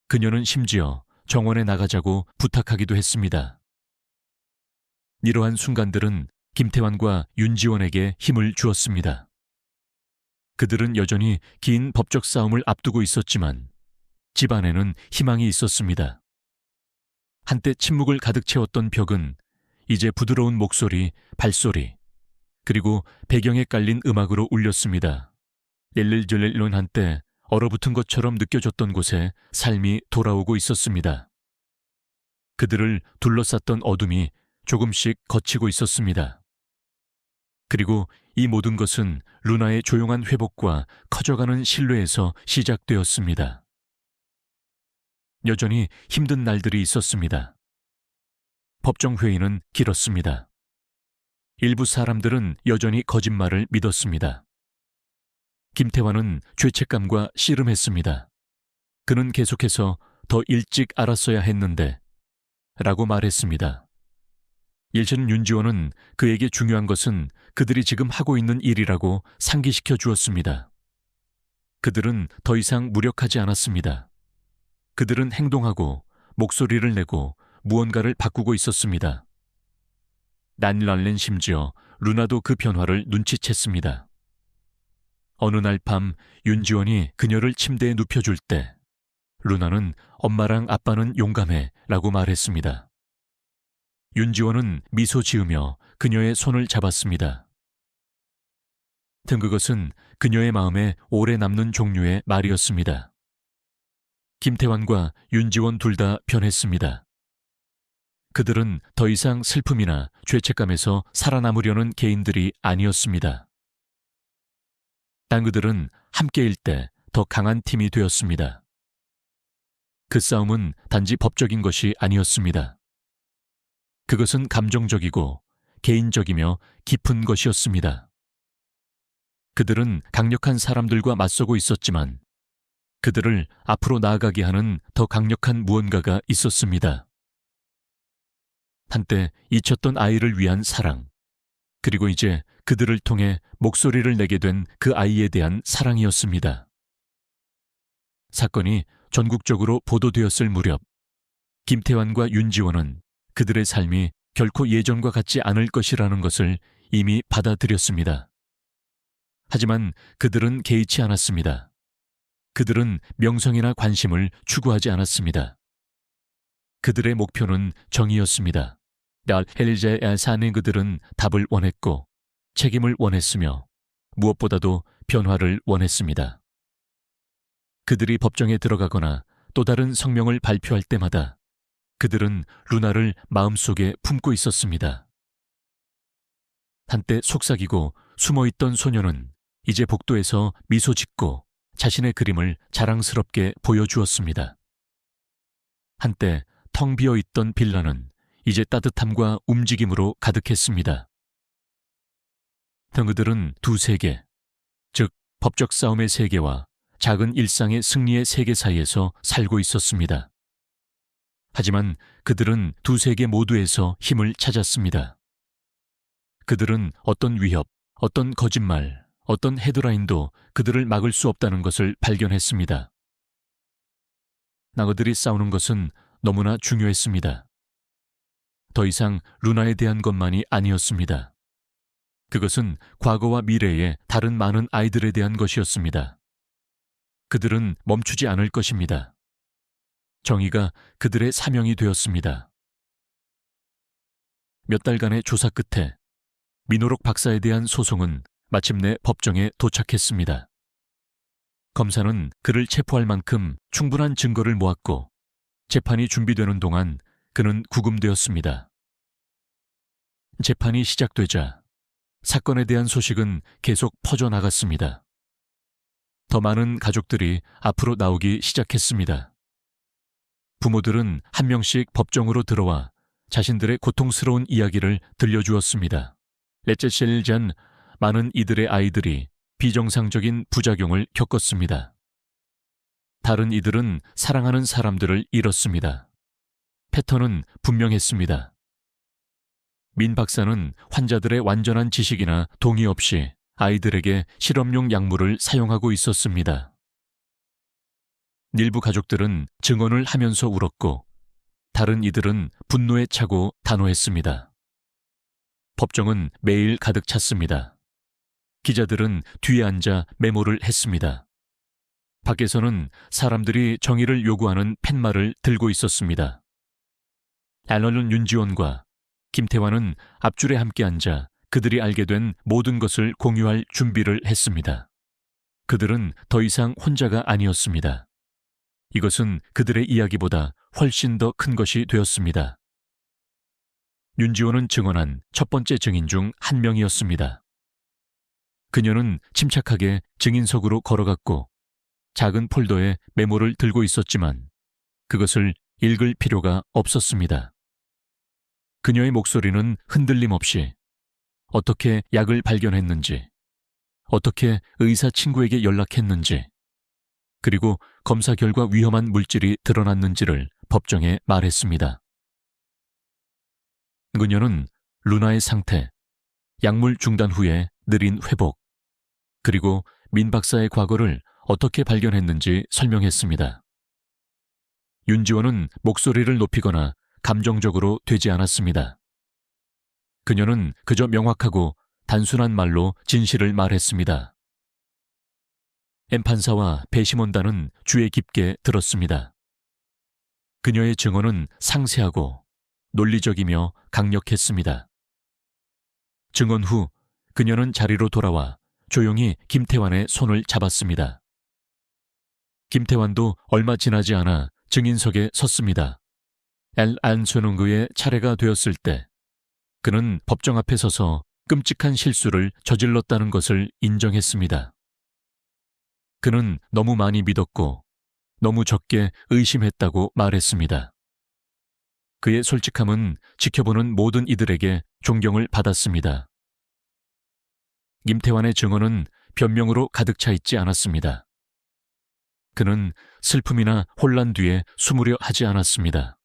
그녀는 심지어 정원에 나가자고 부탁하기도 했습니다. 이러한 순간들은 김태환과 윤지원에게 힘을 주었습니다. 그들은 여전히 긴 법적 싸움을 앞두고 있었지만 집안에는 희망이 있었습니다. 한때 침묵을 가득 채웠던 벽은 이제 부드러운 목소리, 발소리, 그리고 배경에 깔린 음악으로 울렸습니다. 렐릴졸렐론 한때 얼어붙은 것처럼 느껴졌던 곳에 삶이 돌아오고 있었습니다. 그들을 둘러쌌던 어둠이 조금씩 걷히고 있었습니다. 그리고 이 모든 것은 루나의 조용한 회복과 커져가는 신뢰에서 시작되었습니다. 여전히 힘든 날들이 있었습니다. 법정회의는 길었습니다. 일부 사람들은 여전히 거짓말을 믿었습니다. 김태환은 죄책감과 씨름했습니다. 그는 계속해서 더 일찍 알았어야 했는데 라고 말했습니다. 일신 윤지원은 그에게 중요한 것은 그들이 지금 하고 있는 일이라고 상기시켜 주었습니다. 그들은 더 이상 무력하지 않았습니다. 그들은 행동하고 목소리를 내고 무언가를 바꾸고 있었습니다. 난랄렌 심지어 루나도 그 변화를 눈치챘습니다. 어느 날 밤 윤지원이 그녀를 침대에 눕혀줄 때 루나는 엄마랑 아빠는 용감해 라고 말했습니다. 윤지원은 미소 지으며 그녀의 손을 잡았습니다. 등 그것은 그녀의 마음에 오래 남는 종류의 말이었습니다. 김태환과 윤지원 둘 다 변했습니다. 그들은 더 이상 슬픔이나 죄책감에서 살아남으려는 개인들이 아니었습니다. 단 그들은 함께일 때 더 강한 팀이 되었습니다. 그 싸움은 단지 법적인 것이 아니었습니다. 그것은 감정적이고 개인적이며 깊은 것이었습니다. 그들은 강력한 사람들과 맞서고 있었지만 그들을 앞으로 나아가게 하는 더 강력한 무언가가 있었습니다. 한때 잊혔던 아이를 위한 사랑, 그리고 이제 그들을 통해 목소리를 내게 된 그 아이에 대한 사랑이었습니다. 사건이 전국적으로 보도되었을 무렵 김태환과 윤지원은 그들의 삶이 결코 예전과 같지 않을 것이라는 것을 이미 받아들였습니다. 하지만 그들은 개의치 않았습니다. 그들은 명성이나 관심을 추구하지 않았습니다. 그들의 목표는 정의였습니다. 헬리제에 사는 그들은 답을 원했고 책임을 원했으며 무엇보다도 변화를 원했습니다. 그들이 법정에 들어가거나 또 다른 성명을 발표할 때마다 그들은 루나를 마음속에 품고 있었습니다. 한때 속삭이고 숨어있던 소녀는 이제 복도에서 미소 짓고 자신의 그림을 자랑스럽게 보여주었습니다. 한때 텅 비어있던 빌라는 이제 따뜻함과 움직임으로 가득했습니다. 그들은 두 세계, 즉 법적 싸움의 세계와 작은 일상의 승리의 세계 사이에서 살고 있었습니다. 하지만 그들은 두 세계 모두에서 힘을 찾았습니다. 그들은 어떤 위협, 어떤 거짓말, 어떤 헤드라인도 그들을 막을 수 없다는 것을 발견했습니다. 그들이 싸우는 것은 너무나 중요했습니다. 더 이상 루나에 대한 것만이 아니었습니다. 그것은 과거와 미래의 다른 많은 아이들에 대한 것이었습니다. 그들은 멈추지 않을 것입니다. 정의가 그들의 사명이 되었습니다. 몇 달간의 조사 끝에 민호록 박사에 대한 소송은 마침내 법정에 도착했습니다. 검사는 그를 체포할 만큼 충분한 증거를 모았고 재판이 준비되는 동안 그는 구금되었습니다. 재판이 시작되자 사건에 대한 소식은 계속 퍼져나갔습니다. 더 많은 가족들이 앞으로 나오기 시작했습니다. 부모들은 한 명씩 법정으로 들어와 자신들의 고통스러운 이야기를 들려주었습니다. 레체셀 전 많은 이들의 아이들이 비정상적인 부작용을 겪었습니다. 다른 이들은 사랑하는 사람들을 잃었습니다. 패턴은 분명했습니다. 민 박사는 환자들의 완전한 지식이나 동의 없이 아이들에게 실험용 약물을 사용하고 있었습니다. 일부 가족들은 증언을 하면서 울었고 다른 이들은 분노에 차고 단호했습니다. 법정은 매일 가득 찼습니다. 기자들은 뒤에 앉아 메모를 했습니다. 밖에서는 사람들이 정의를 요구하는 팻말을 들고 있었습니다. 앨런은 윤지원과 김태환은 앞줄에 함께 앉아 그들이 알게 된 모든 것을 공유할 준비를 했습니다. 그들은 더 이상 혼자가 아니었습니다. 이것은 그들의 이야기보다 훨씬 더 큰 것이 되었습니다. 윤지원은 증언한 첫 번째 증인 중 한 명이었습니다. 그녀는 침착하게 증인석으로 걸어갔고 작은 폴더에 메모를 들고 있었지만 그것을 읽을 필요가 없었습니다. 그녀의 목소리는 흔들림 없이 어떻게 약을 발견했는지, 어떻게 의사 친구에게 연락했는지, 그리고 검사 결과 위험한 물질이 드러났는지를 법정에 말했습니다. 그녀는 루나의 상태, 약물 중단 후에 느린 회복, 그리고 민 박사의 과거를 어떻게 발견했는지 설명했습니다. 윤지원은 목소리를 높이거나 감정적으로 되지 않았습니다. 그녀는 그저 명확하고 단순한 말로 진실을 말했습니다. M 판사와 배심원단은 주의 깊게 들었습니다. 그녀의 증언은 상세하고 논리적이며 강력했습니다. 증언 후 그녀는 자리로 돌아와 조용히 김태환의 손을 잡았습니다. 김태환도 얼마 지나지 않아 증인석에 섰습니다. 엘 안소능그의 차례가 되었을 때 그는 법정 앞에 서서 끔찍한 실수를 저질렀다는 것을 인정했습니다. 그는 너무 많이 믿었고 너무 적게 의심했다고 말했습니다. 그의 솔직함은 지켜보는 모든 이들에게 존경을 받았습니다. 김태환의 증언은 변명으로 가득 차 있지 않았습니다. 그는 슬픔이나 혼란 뒤에 숨으려 하지 않았습니다.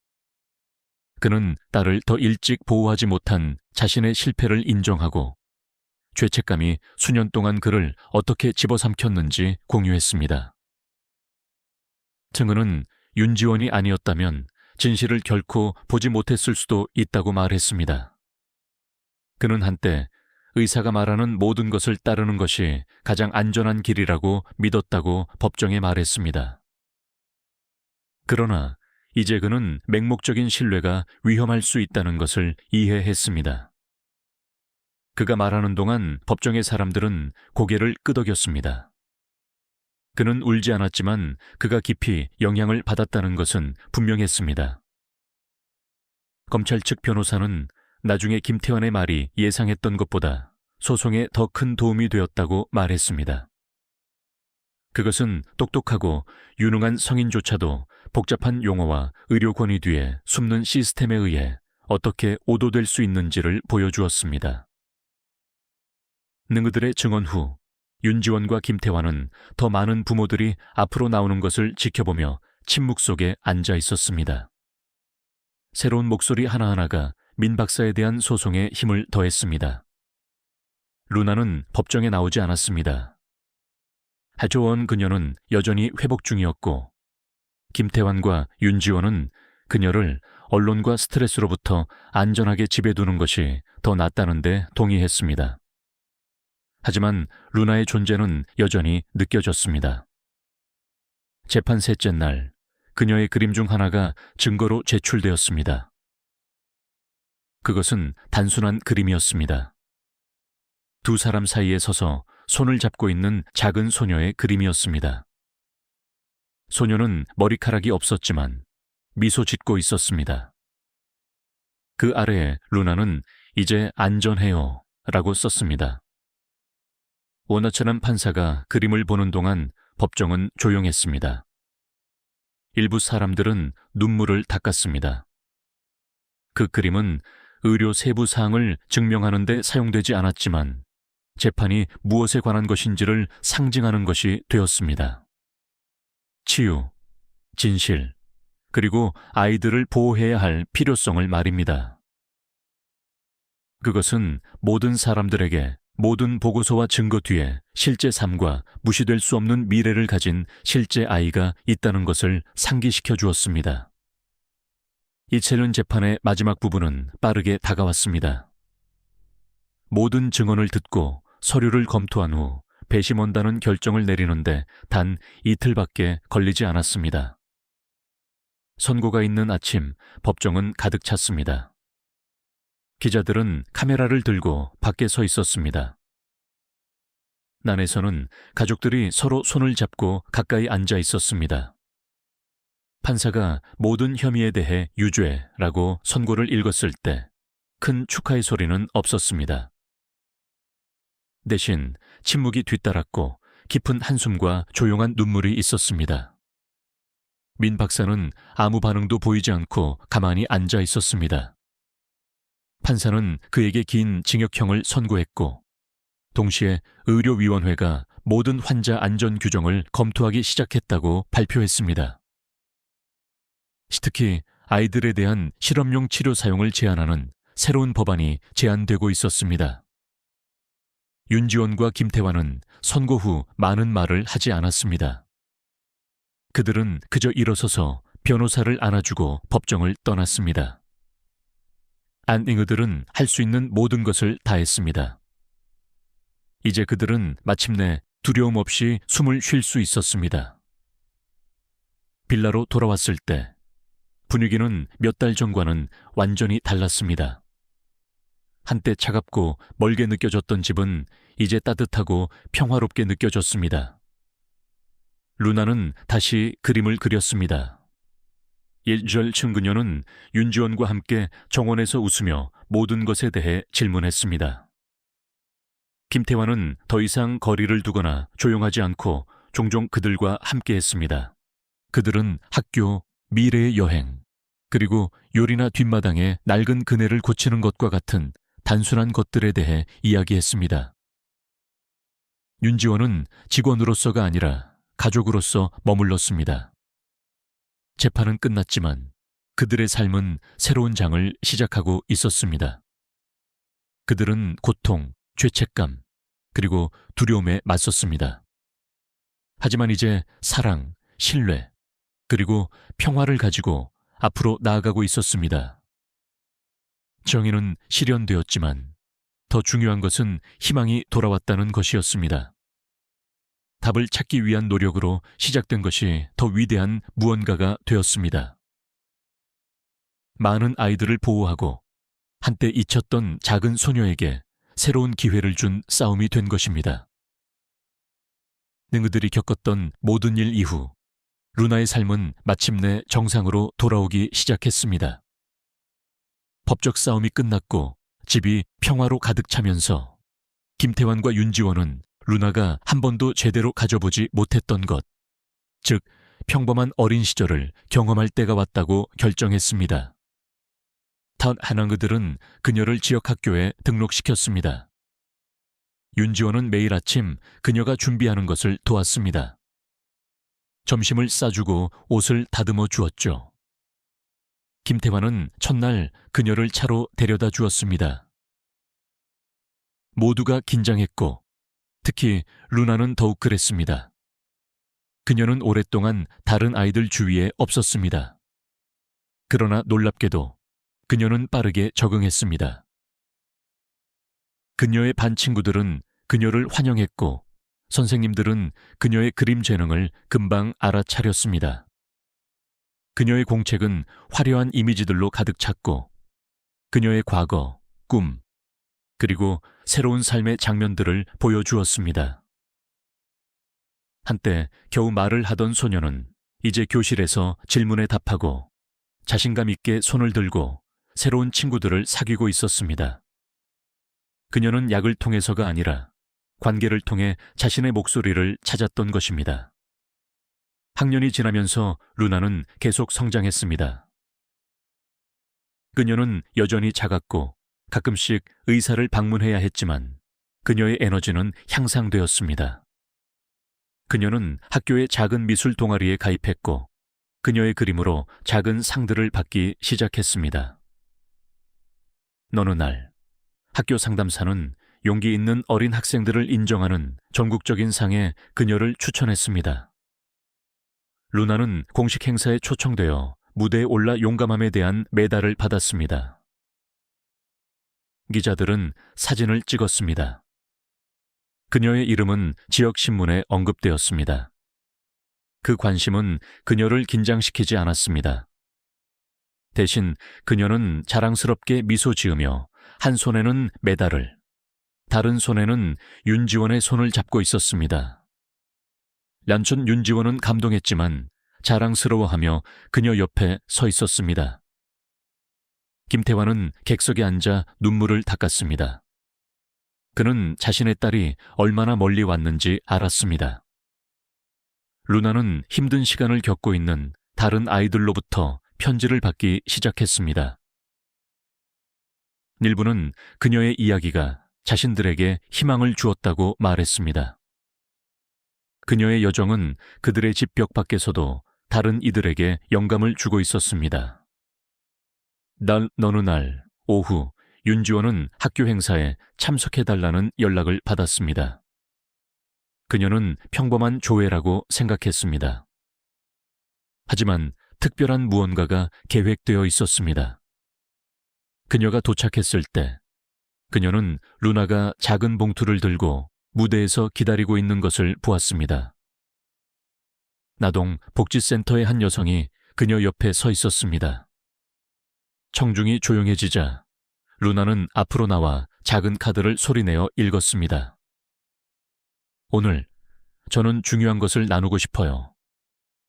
그는 딸을 더 일찍 보호하지 못한 자신의 실패를 인정하고 죄책감이 수년 동안 그를 어떻게 집어삼켰는지 공유했습니다. 증언은 윤지원이 아니었다면 진실을 결코 보지 못했을 수도 있다고 말했습니다. 그는 한때 의사가 말하는 모든 것을 따르는 것이 가장 안전한 길이라고 믿었다고 법정에 말했습니다. 그러나 이제 그는 맹목적인 신뢰가 위험할 수 있다는 것을 이해했습니다. 그가 말하는 동안 법정의 사람들은 고개를 끄덕였습니다. 그는 울지 않았지만 그가 깊이 영향을 받았다는 것은 분명했습니다. 검찰 측 변호사는 나중에 김태환의 말이 예상했던 것보다 소송에 더 큰 도움이 되었다고 말했습니다. 그것은 똑똑하고 유능한 성인조차도 복잡한 용어와 의료 권위 뒤에 숨는 시스템에 의해 어떻게 오도될 수 있는지를 보여주었습니다. 능그들의 증언 후 윤지원과 김태환은 더 많은 부모들이 앞으로 나오는 것을 지켜보며 침묵 속에 앉아 있었습니다. 새로운 목소리 하나하나가 민 박사에 대한 소송에 힘을 더했습니다. 루나는 법정에 나오지 않았습니다. 하조원 그녀는 여전히 회복 중이었고 김태환과 윤지원은 그녀를 언론과 스트레스로부터 안전하게 집에 두는 것이 더 낫다는 데 동의했습니다. 하지만 루나의 존재는 여전히 느껴졌습니다. 재판 셋째 날, 그녀의 그림 중 하나가 증거로 제출되었습니다. 그것은 단순한 그림이었습니다. 두 사람 사이에 서서 손을 잡고 있는 작은 소녀의 그림이었습니다. 소녀는 머리카락이 없었지만 미소 짓고 있었습니다. 그 아래에 루나는 이제 안전해요 라고 썼습니다. 원어처럼 판사가 그림을 보는 동안 법정은 조용했습니다. 일부 사람들은 눈물을 닦았습니다. 그 그림은 의료 세부 사항을 증명하는 데 사용되지 않았지만 재판이 무엇에 관한 것인지를 상징하는 것이 되었습니다. 치유, 진실, 그리고 아이들을 보호해야 할 필요성을 말입니다. 그것은 모든 사람들에게 모든 보고서와 증거 뒤에 실제 삶과 무시될 수 없는 미래를 가진 실제 아이가 있다는 것을 상기시켜 주었습니다. 이채련 재판의 마지막 부분은 빠르게 다가왔습니다. 모든 증언을 듣고 서류를 검토한 후 배심원단은 결정을 내리는데 단 이틀밖에 걸리지 않았습니다. 선고가 있는 아침, 법정은 가득 찼습니다. 기자들은 카메라를 들고 밖에 서 있었습니다. 난에서는 가족들이 서로 손을 잡고 가까이 앉아 있었습니다. 판사가 모든 혐의에 대해 유죄라고 선고를 읽었을 때 큰 축하의 소리는 없었습니다. 대신 침묵이 뒤따랐고 깊은 한숨과 조용한 눈물이 있었습니다. 민 박사는 아무 반응도 보이지 않고 가만히 앉아 있었습니다. 판사는 그에게 긴 징역형을 선고했고 동시에 의료위원회가 모든 환자 안전 규정을 검토하기 시작했다고 발표했습니다. 특히 아이들에 대한 실험용 치료 사용을 제한하는 새로운 법안이 제안되고 있었습니다. 윤지원과 김태환은 선고 후 많은 말을 하지 않았습니다. 그들은 그저 일어서서 변호사를 안아주고 법정을 떠났습니다. 안잉어들은 할 수 있는 모든 것을 다했습니다. 이제 그들은 마침내 두려움 없이 숨을 쉴 수 있었습니다. 빌라로 돌아왔을 때 분위기는 몇 달 전과는 완전히 달랐습니다. 한때 차갑고 멀게 느껴졌던 집은 이제 따뜻하고 평화롭게 느껴졌습니다. 루나는 다시 그림을 그렸습니다. 1절 그녀는 윤지원과 함께 정원에서 웃으며 모든 것에 대해 질문했습니다. 김태환은 더 이상 거리를 두거나 조용하지 않고 종종 그들과 함께했습니다. 그들은 학교, 미래의 여행, 그리고 요리나 뒷마당에 낡은 그네를 고치는 것과 같은 단순한 것들에 대해 이야기했습니다. 윤지원은 직원으로서가 아니라 가족으로서 머물렀습니다. 재판은 끝났지만 그들의 삶은 새로운 장을 시작하고 있었습니다. 그들은 고통, 죄책감, 그리고 두려움에 맞섰습니다. 하지만 이제 사랑, 신뢰, 그리고 평화를 가지고 앞으로 나아가고 있었습니다. 정의는 실현되었지만 더 중요한 것은 희망이 돌아왔다는 것이었습니다. 답을 찾기 위한 노력으로 시작된 것이 더 위대한 무언가가 되었습니다. 많은 아이들을 보호하고 한때 잊혔던 작은 소녀에게 새로운 기회를 준 싸움이 된 것입니다. 능우들이 겪었던 모든 일 이후 루나의 삶은 마침내 정상으로 돌아오기 시작했습니다. 법적 싸움이 끝났고 집이 평화로 가득 차면서 김태환과 윤지원은 루나가 한 번도 제대로 가져보지 못했던 것, 즉 평범한 어린 시절을 경험할 때가 왔다고 결정했습니다. 단 하나그들은 그녀를 지역학교에 등록시켰습니다. 윤지원은 매일 아침 그녀가 준비하는 것을 도왔습니다. 점심을 싸주고 옷을 다듬어 주었죠. 김태환은 첫날 그녀를 차로 데려다 주었습니다. 모두가 긴장했고 특히 루나는 더욱 그랬습니다. 그녀는 오랫동안 다른 아이들 주위에 없었습니다. 그러나 놀랍게도 그녀는 빠르게 적응했습니다. 그녀의 반 친구들은 그녀를 환영했고 선생님들은 그녀의 그림 재능을 금방 알아차렸습니다. 그녀의 공책은 화려한 이미지들로 가득 찼고 그녀의 과거, 꿈, 그리고 새로운 삶의 장면들을 보여주었습니다. 한때 겨우 말을 하던 소녀는 이제 교실에서 질문에 답하고 자신감 있게 손을 들고 새로운 친구들을 사귀고 있었습니다. 그녀는 약을 통해서가 아니라 관계를 통해 자신의 목소리를 찾았던 것입니다. 학년이 지나면서 루나는 계속 성장했습니다. 그녀는 여전히 작았고 가끔씩 의사를 방문해야 했지만 그녀의 에너지는 향상되었습니다. 그녀는 학교의 작은 미술 동아리에 가입했고 그녀의 그림으로 작은 상들을 받기 시작했습니다. 어느 날 학교 상담사는 용기 있는 어린 학생들을 인정하는 전국적인 상에 그녀를 추천했습니다. 루나는 공식 행사에 초청되어 무대에 올라 용감함에 대한 메달을 받았습니다. 기자들은 사진을 찍었습니다. 그녀의 이름은 지역 신문에 언급되었습니다. 그 관심은 그녀를 긴장시키지 않았습니다. 대신 그녀는 자랑스럽게 미소 지으며 한 손에는 메달을, 다른 손에는 윤지원의 손을 잡고 있었습니다. 란촌 윤지원은 감동했지만 자랑스러워하며 그녀 옆에 서 있었습니다. 김태환은 객석에 앉아 눈물을 닦았습니다. 그는 자신의 딸이 얼마나 멀리 왔는지 알았습니다. 루나는 힘든 시간을 겪고 있는 다른 아이들로부터 편지를 받기 시작했습니다. 일부는 그녀의 이야기가 자신들에게 희망을 주었다고 말했습니다. 그녀의 여정은 그들의 집 벽 밖에서도 다른 이들에게 영감을 주고 있었습니다. 어느 날 오후 윤지원은 학교 행사에 참석해달라는 연락을 받았습니다. 그녀는 평범한 조회라고 생각했습니다. 하지만 특별한 무언가가 계획되어 있었습니다. 그녀가 도착했을 때 그녀는 루나가 작은 봉투를 들고 무대에서 기다리고 있는 것을 보았습니다. 나동 복지센터의 한 여성이 그녀 옆에 서 있었습니다. 청중이 조용해지자 루나는 앞으로 나와 작은 카드를 소리내어 읽었습니다. 오늘 저는 중요한 것을 나누고 싶어요.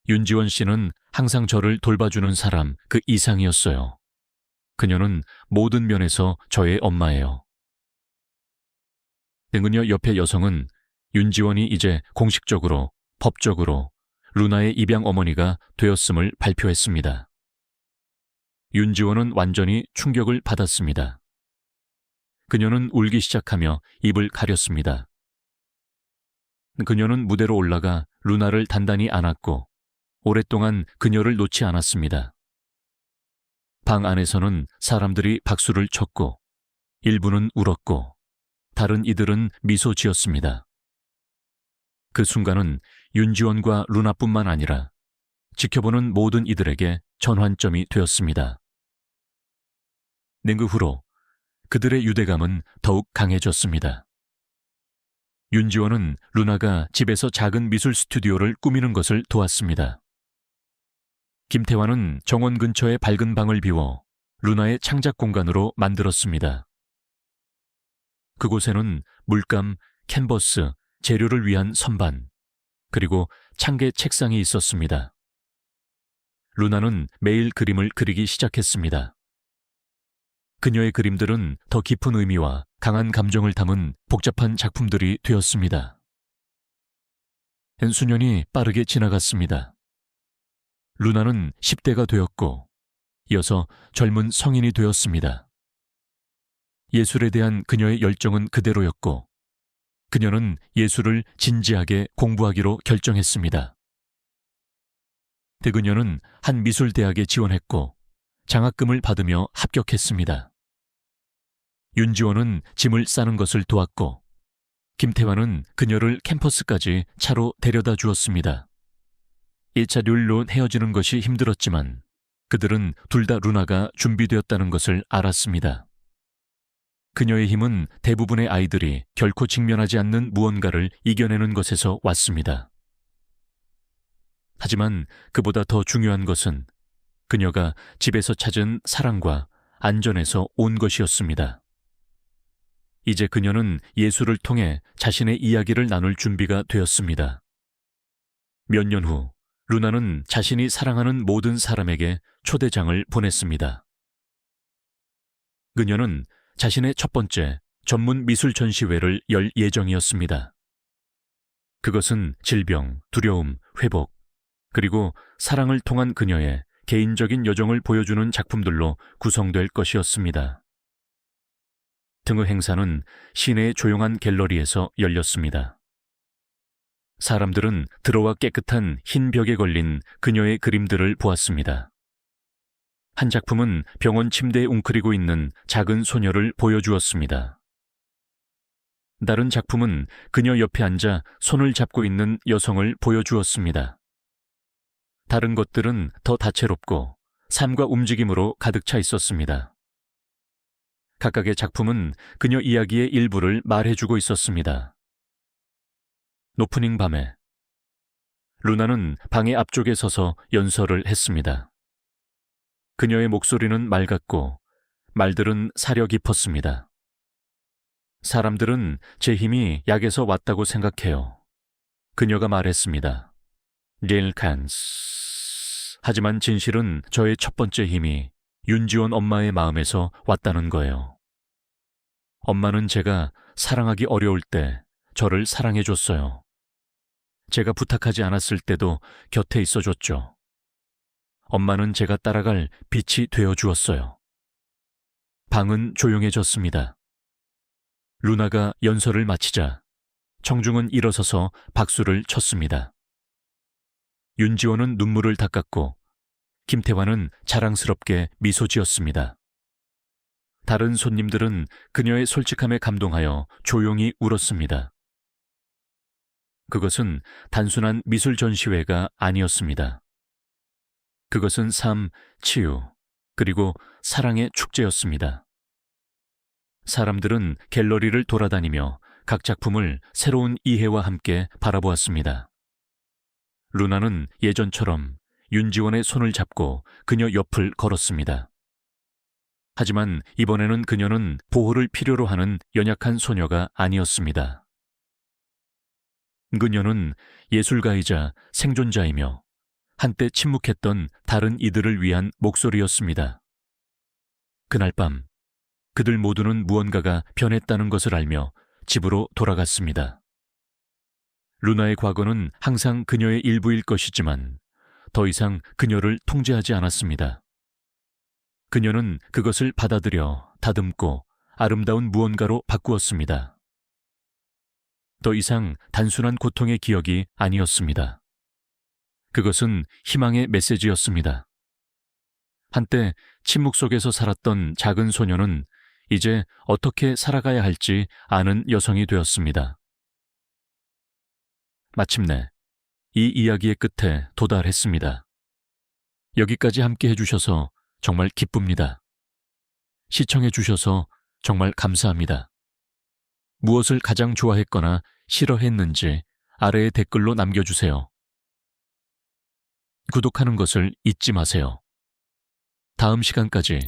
윤지원 씨는 항상 저를 돌봐주는 사람 그 이상이었어요. 그녀는 모든 면에서 저의 엄마예요. 그녀 옆의 여성은 윤지원이 이제 공식적으로, 법적으로 루나의 입양 어머니가 되었음을 발표했습니다. 윤지원은 완전히 충격을 받았습니다. 그녀는 울기 시작하며 입을 가렸습니다. 그녀는 무대로 올라가 루나를 단단히 안았고 오랫동안 그녀를 놓지 않았습니다. 방 안에서는 사람들이 박수를 쳤고 일부는 울었고 다른 이들은 미소 지었습니다. 그 순간은 윤지원과 루나뿐만 아니라 지켜보는 모든 이들에게 전환점이 되었습니다. 그 후로 그들의 유대감은 더욱 강해졌습니다. 윤지원은 루나가 집에서 작은 미술 스튜디오를 꾸미는 것을 도왔습니다. 김태환은 정원 근처의 밝은 방을 비워 루나의 창작 공간으로 만들었습니다. 그곳에는 물감, 캔버스, 재료를 위한 선반, 그리고 창개 책상이 있었습니다. 루나는 매일 그림을 그리기 시작했습니다. 그녀의 그림들은 더 깊은 의미와 강한 감정을 담은 복잡한 작품들이 되었습니다. 수년이 빠르게 지나갔습니다. 루나는 10대가 되었고 이어서 젊은 성인이 되었습니다. 예술에 대한 그녀의 열정은 그대로였고 그녀는 예술을 진지하게 공부하기로 결정했습니다. 그녀는 한 미술대학에 지원했고 장학금을 받으며 합격했습니다. 윤지원은 짐을 싸는 것을 도왔고 김태환은 그녀를 캠퍼스까지 차로 데려다 주었습니다. 1차 룰로 헤어지는 것이 힘들었지만 그들은 둘 다 루나가 준비되었다는 것을 알았습니다. 그녀의 힘은 대부분의 아이들이 결코 직면하지 않는 무언가를 이겨내는 것에서 왔습니다. 하지만 그보다 더 중요한 것은 그녀가 집에서 찾은 사랑과 안전에서 온 것이었습니다. 이제 그녀는 예술을 통해 자신의 이야기를 나눌 준비가 되었습니다. 몇 년 후 루나는 자신이 사랑하는 모든 사람에게 초대장을 보냈습니다. 그녀는 자신의 첫 번째 전문 미술 전시회를 열 예정이었습니다. 그것은 질병, 두려움, 회복, 그리고 사랑을 통한 그녀의 개인적인 여정을 보여주는 작품들로 구성될 것이었습니다. 등의 행사는 시내의 조용한 갤러리에서 열렸습니다. 사람들은 들어와 깨끗한 흰 벽에 걸린 그녀의 그림들을 보았습니다. 한 작품은 병원 침대에 웅크리고 있는 작은 소녀를 보여주었습니다. 다른 작품은 그녀 옆에 앉아 손을 잡고 있는 여성을 보여주었습니다. 다른 것들은 더 다채롭고 삶과 움직임으로 가득 차 있었습니다. 각각의 작품은 그녀 이야기의 일부를 말해주고 있었습니다. 노프닝 밤에 루나는 방의 앞쪽에 서서 연설을 했습니다. 그녀의 목소리는 맑았고 말들은 사려 깊었습니다. 사람들은 제 힘이 약에서 왔다고 생각해요. 그녀가 말했습니다. 릴 칸스. 하지만 진실은 저의 첫 번째 힘이 윤지원 엄마의 마음에서 왔다는 거예요. 엄마는 제가 사랑하기 어려울 때 저를 사랑해줬어요. 제가 부탁하지 않았을 때도 곁에 있어줬죠. 엄마는 제가 따라갈 빛이 되어주었어요. 방은 조용해졌습니다. 루나가 연설을 마치자 청중은 일어서서 박수를 쳤습니다. 윤지원은 눈물을 닦았고 김태환은 자랑스럽게 미소 지었습니다. 다른 손님들은 그녀의 솔직함에 감동하여 조용히 울었습니다. 그것은 단순한 미술 전시회가 아니었습니다. 그것은 삶, 치유, 그리고 사랑의 축제였습니다. 사람들은 갤러리를 돌아다니며 각 작품을 새로운 이해와 함께 바라보았습니다. 루나는 예전처럼 윤지원의 손을 잡고 그녀 옆을 걸었습니다. 하지만 이번에는 그녀는 보호를 필요로 하는 연약한 소녀가 아니었습니다. 그녀는 예술가이자 생존자이며 한때 침묵했던 다른 이들을 위한 목소리였습니다. 그날 밤 그들 모두는 무언가가 변했다는 것을 알며 집으로 돌아갔습니다. 루나의 과거는 항상 그녀의 일부일 것이지만 더 이상 그녀를 통제하지 않았습니다. 그녀는 그것을 받아들여 다듬고 아름다운 무언가로 바꾸었습니다. 더 이상 단순한 고통의 기억이 아니었습니다. 그것은 희망의 메시지였습니다. 한때 침묵 속에서 살았던 작은 소녀는 이제 어떻게 살아가야 할지 아는 여성이 되었습니다. 마침내 이 이야기의 끝에 도달했습니다. 여기까지 함께 해주셔서 정말 기쁩니다. 시청해주셔서 정말 감사합니다. 무엇을 가장 좋아했거나 싫어했는지 아래에 댓글로 남겨주세요. 구독하는 것을 잊지 마세요. 다음 시간까지